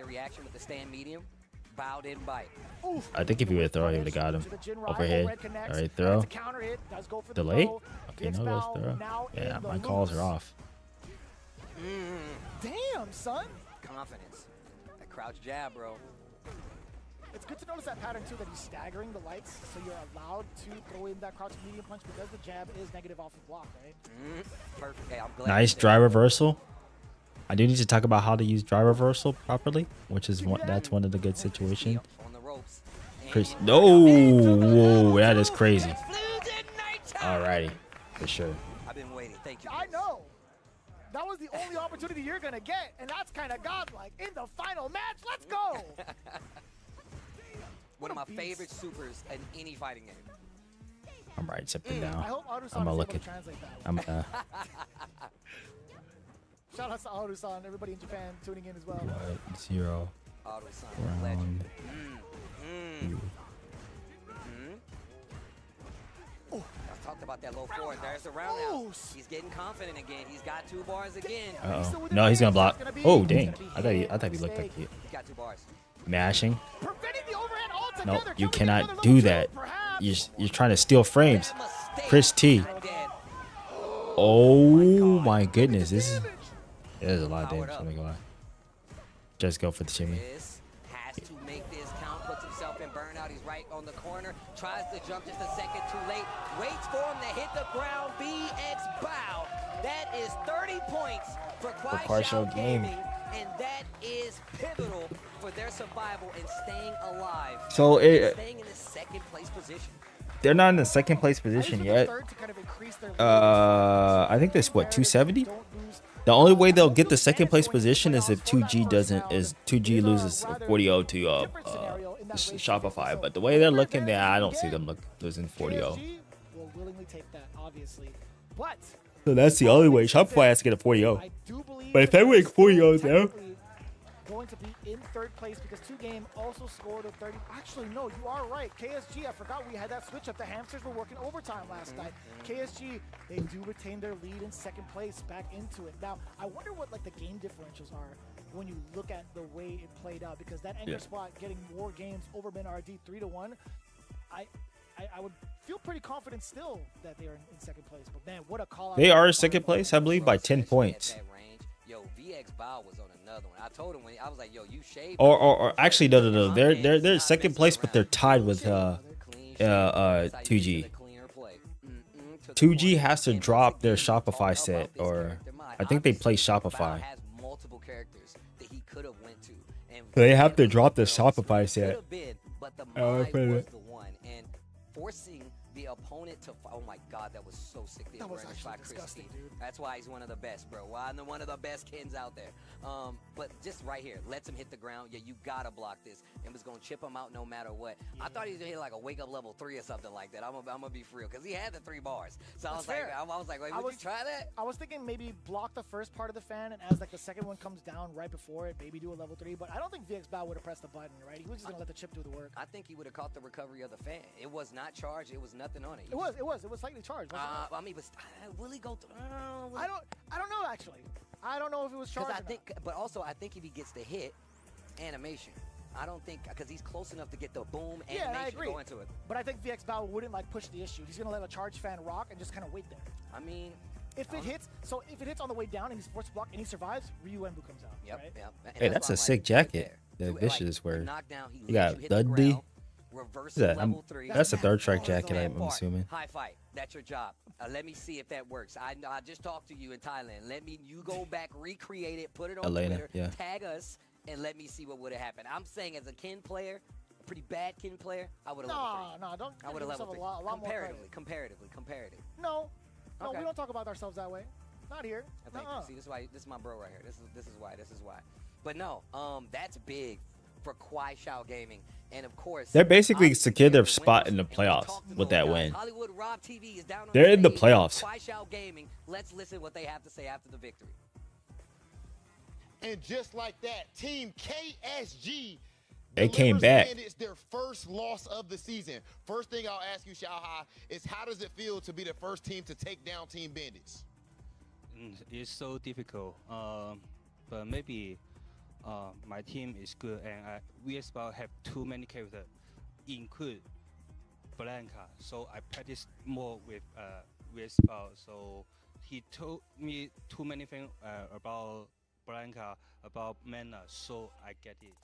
I think if he would have thrown, he would have got him. Overhead. All right, throw. Delay? Okay, no, goes throw. Yeah, my calls are off. Damn, son. Confidence. That crouch jab, bro. It's good to notice that pattern too, that he's staggering the lights, so you're allowed to throw in that crouching medium punch because the jab is negative off the block, right? Perfect. Hey, I'm glad Nice dry reversal. I do need to talk about how to use dry reversal properly, which is that's one of the good situations. on the ropes. Chris, no, whoa, that is crazy. Alrighty, for sure. I've been waiting. Thank you. I know. That was the only opportunity you're gonna get, and that's kind of godlike. In the final match, let's go. One of my favorite supers in any fighting game. I'm right, sipping down. I hope Arusan I'm gonna is look able at. to translate that. I'm Shout out to Arusan, everybody in Japan tuning in as well. 0 Arusan, legend. round. I talked about that low forward. There's the roundhouse. He's getting confident again. He's got 2 bars again. Uh-oh. No, he's gonna block. Oh, dang. I thought he looked like he He's got 2 bars. mashing. Preventing the overhand altogether. No, you Can we get cannot another do level that. two, perhaps? You're trying to steal frames. Bad mistake. Chris T. Not dead. Oh my goodness, this is there's a lot of Powered damage. up. Let me go. Just go for the shimmy. This has to make this count. Puts himself in burnout. He's right on the corner. Tries to jump just a second too late. Waits for him to hit the ground. BX bow. That is 30 points for Kwai Shao Gaming. And that is pivotal for their survival and staying alive. So Staying in the second place position. they're not in the second place position yet. Third to kind of increase their I think there's what 270. The only way they'll get the second place position is if 2G loses 40-0 to Shopify. But the way they're looking, I don't see them losing 40-0. KSG will willingly take that, obviously. But So that's the only way Shopify has to get a 40-0. I do believe But if they win 40-0 there, technically going to be in third place because 2Game also scored a 30. Actually, no, you are right. KSG, I forgot we had that switch up. The hamsters were working overtime last night. KSG, they do retain their lead in second place back into it. Now, I wonder what like the game differentials are when you look at the way it played out, because that anchor spot getting more games over Ben RD 3-1. I would feel pretty confident still that they are in second place. But man, what a call out. they are second place, I believe, by 10 points. Yo, VX Bow was on another one. I told him when I was like, yo, you shaved. Or actually, no. They're second place, but they're tied with 2G. 2G has to drop their Shopify set, or I think they play Shopify. Has multiple characters that he could have went to. And They have to drop the Shopify set. could have been, but the Oh, mind I was bet. the one. And forcing the opponent to oh my god, that was so sick. That was actually disgusting, dude. That's why he's one of the best, bro. One of the best Kens out there. But just right here, lets him hit the ground. Yeah, you gotta block this. And was gonna chip him out no matter what. I thought he was gonna hit like a wake up level 3 or something like that. I'm gonna be for real, because he had the 3 bars. So I was like, wait, would you try that? I was thinking maybe block the first part of the fan, and as like the second one comes down right before it, maybe do a level 3. But I don't think VX Bow would have pressed the button, right? He was just gonna let the chip do the work. I think he would have caught the recovery of the fan. It was not charged. It was nothing on it. It was slightly charged. Wasn't it? I mean, but will he go through? I don't know actually. I don't know if it was charged. Because I think, but also I think if he gets the hit, animation. I don't think because he's close enough to get the boom Yeah, animation and I agree. to go into it. But I think VX Bow wouldn't like push the issue. He's gonna let a charge fan rock and just kind of wait there. I mean, If it hits, if it hits on the way down and he's forced to block and he survives, Ryu Embu comes out. yep, right? yep. And Hey, that's that's why a I'm sick like, right jacket there. that Do it Vicious like, wears. knockdown, he You lets got hit the Dudley. ground, reverse What's that? level 3. That's a third strike Oh, jacket, that I'm part. assuming. High fight. That's your job. Let me see if that works. I just talked to you in Thailand. You go back, recreate it, put it on Elena, Twitter, yeah. tag us, and let me see what would have happened. I'm saying as a Ken player, a pretty bad Ken player, I would have level 3. No, don't I give would have yourself level 3. a lot more credit. Comparatively. No, Okay. we don't talk about ourselves that way. Not here. Thank you. See, this is my bro right here. This is why. But no, that's big for Kwai Shao Gaming, and of course They're basically obviously secured their the spot in the winners, and we playoffs talked with about that guys. win. Hollywood Rob TV is down on They're in the stage. playoffs. Kwai Shao Gaming. Let's listen what they have to say after the victory. And just like that, Team KSG They came delivers back. Bandits their first loss of the season. First thing I'll ask you, Xiaohai, is how does it feel to be the first team to take down Team Bandits? It's so difficult, but maybe my team is good, and VSBAL have too many characters, include Blanca. So I practice more with VSBAL. So he told me too many things about Blanca, about mana, so I get it.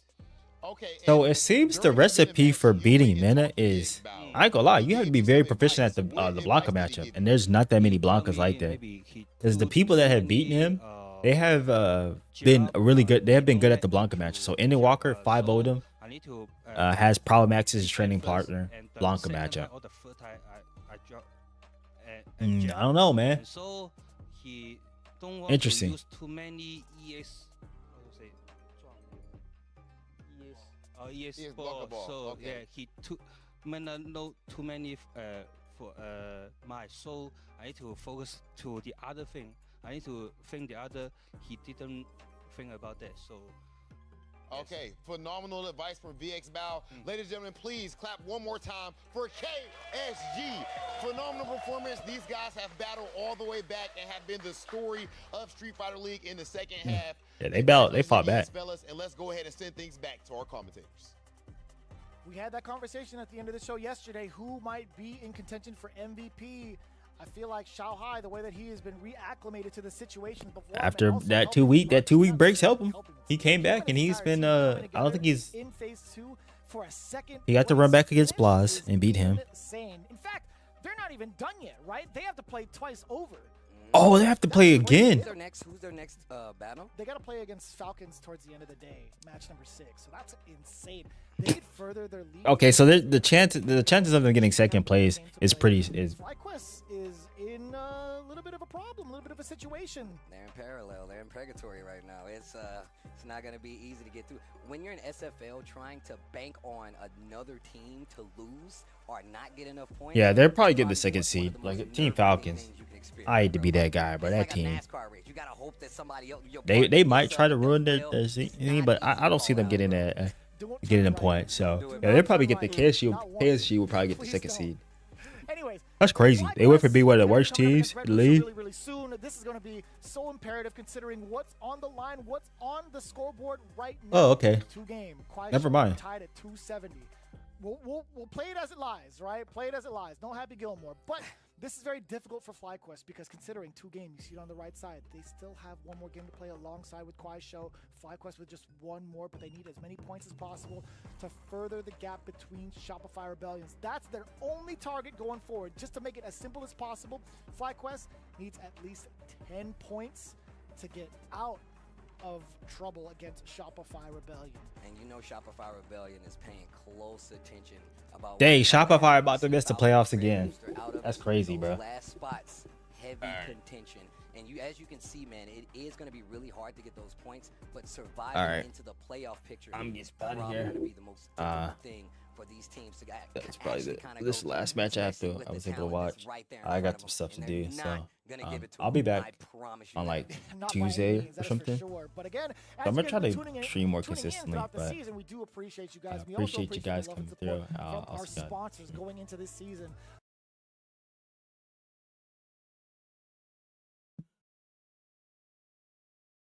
Okay. So and it seems the during the given recipe match, for you beating went and Mena lost Big is, Bow. I ain't gonna lie, He you have to gave be you very some proficient advice. at the What Blanca advice did he matchup, give and you? there's not that many He told Blancas like me that. maybe he Because the took people that too have beaten many, him, they have been jab, really good. They have been don't good at the let Blanca them matches. So to Enden jab, Walker 5-0'd so him. I need to Has Problem X as his defend training first, partner. and the Blanca second matchup. time or the third time I drop and jab. I don't know, man. And so he don't want Interesting. to use too many ES. How to say? ES ES ball. blocker ball, So okay. yeah, he took no too many for my. So I need to focus to the other thing. I need to think the other. He didn't think about that. So. Okay, phenomenal advice from VX Bow. Ladies and gentlemen, please clap one more time for KSG. Phenomenal performance. These guys have battled all the way back and have been the story of Street Fighter League in the second half. Yeah, they fought Congratulations, back. fellas, and let's go ahead and send things back to our commentators. We had that conversation at the end of the show yesterday. Who might be in contention for MVP? I feel like Xiao Hai, the way that he has been reacclimated to the situation before, After and also that helping 2-week Mark breaks Johnson, help him. helping He came back and his he's entire been team coming I don't think together he's in phase 2 for a second. he got to run back against Blas and beat him. Insane. In fact, they're not even done yet, right? They have to play twice over. Oh, they have to play again. Who's their next battle? They got to play against Falcons towards the end of the day, match number 6. So that's insane. They could further their lead. Okay, so the chances of them getting second place is pretty FlyQuest is in a little bit of a problem, a little bit of a situation. They're in parallel. They're in purgatory right now. It's not gonna be easy to get through. When you're in SFL, trying to bank on another team to lose or not get enough points. Yeah, they'll probably get the second seed. Like Team Falcons. I hate to be that guy, but that team. They might try to ruin their team, but I don't see them getting a point. So yeah, they'll probably get the KSG. KSG will probably get the second seed. Anyways, That's crazy. They went from being one of the worst teams in the league. really, really soon. This is going to be so imperative considering what's on the line, what's on the scoreboard right now. Oh, okay. 2-game. Never mind. Tied at 270. We'll play it as it lies, right? Play it as it lies. No Happy Gilmore. But this is very difficult for FlyQuest because considering 2 games, you see it on the right side, they still have one more game to play alongside with Kuaishou. FlyQuest with just one more, but they need as many points as possible to further the gap between Shopify Rebellions. That's their only target going forward. Just to make it as simple as possible, FlyQuest needs at least 10 points to get out of trouble against Shopify Rebellion. And you know Shopify Rebellion is paying close attention about. Dang, Shopify about to miss the playoffs again. That's crazy, bro. Last spots, heavy contention. And as you can see, man, it is going to be really hard to get those points, but surviving into the playoff picture is probably going to be the most difficult thing for these teams to get. That's probably this last match I was able to watch. I got some stuff to do, so I'll be back on like Tuesday or something. But again, I'm gonna try to stream more consistently, but we do appreciate you guys. I appreciate you guys coming through. From our sponsors going into this season,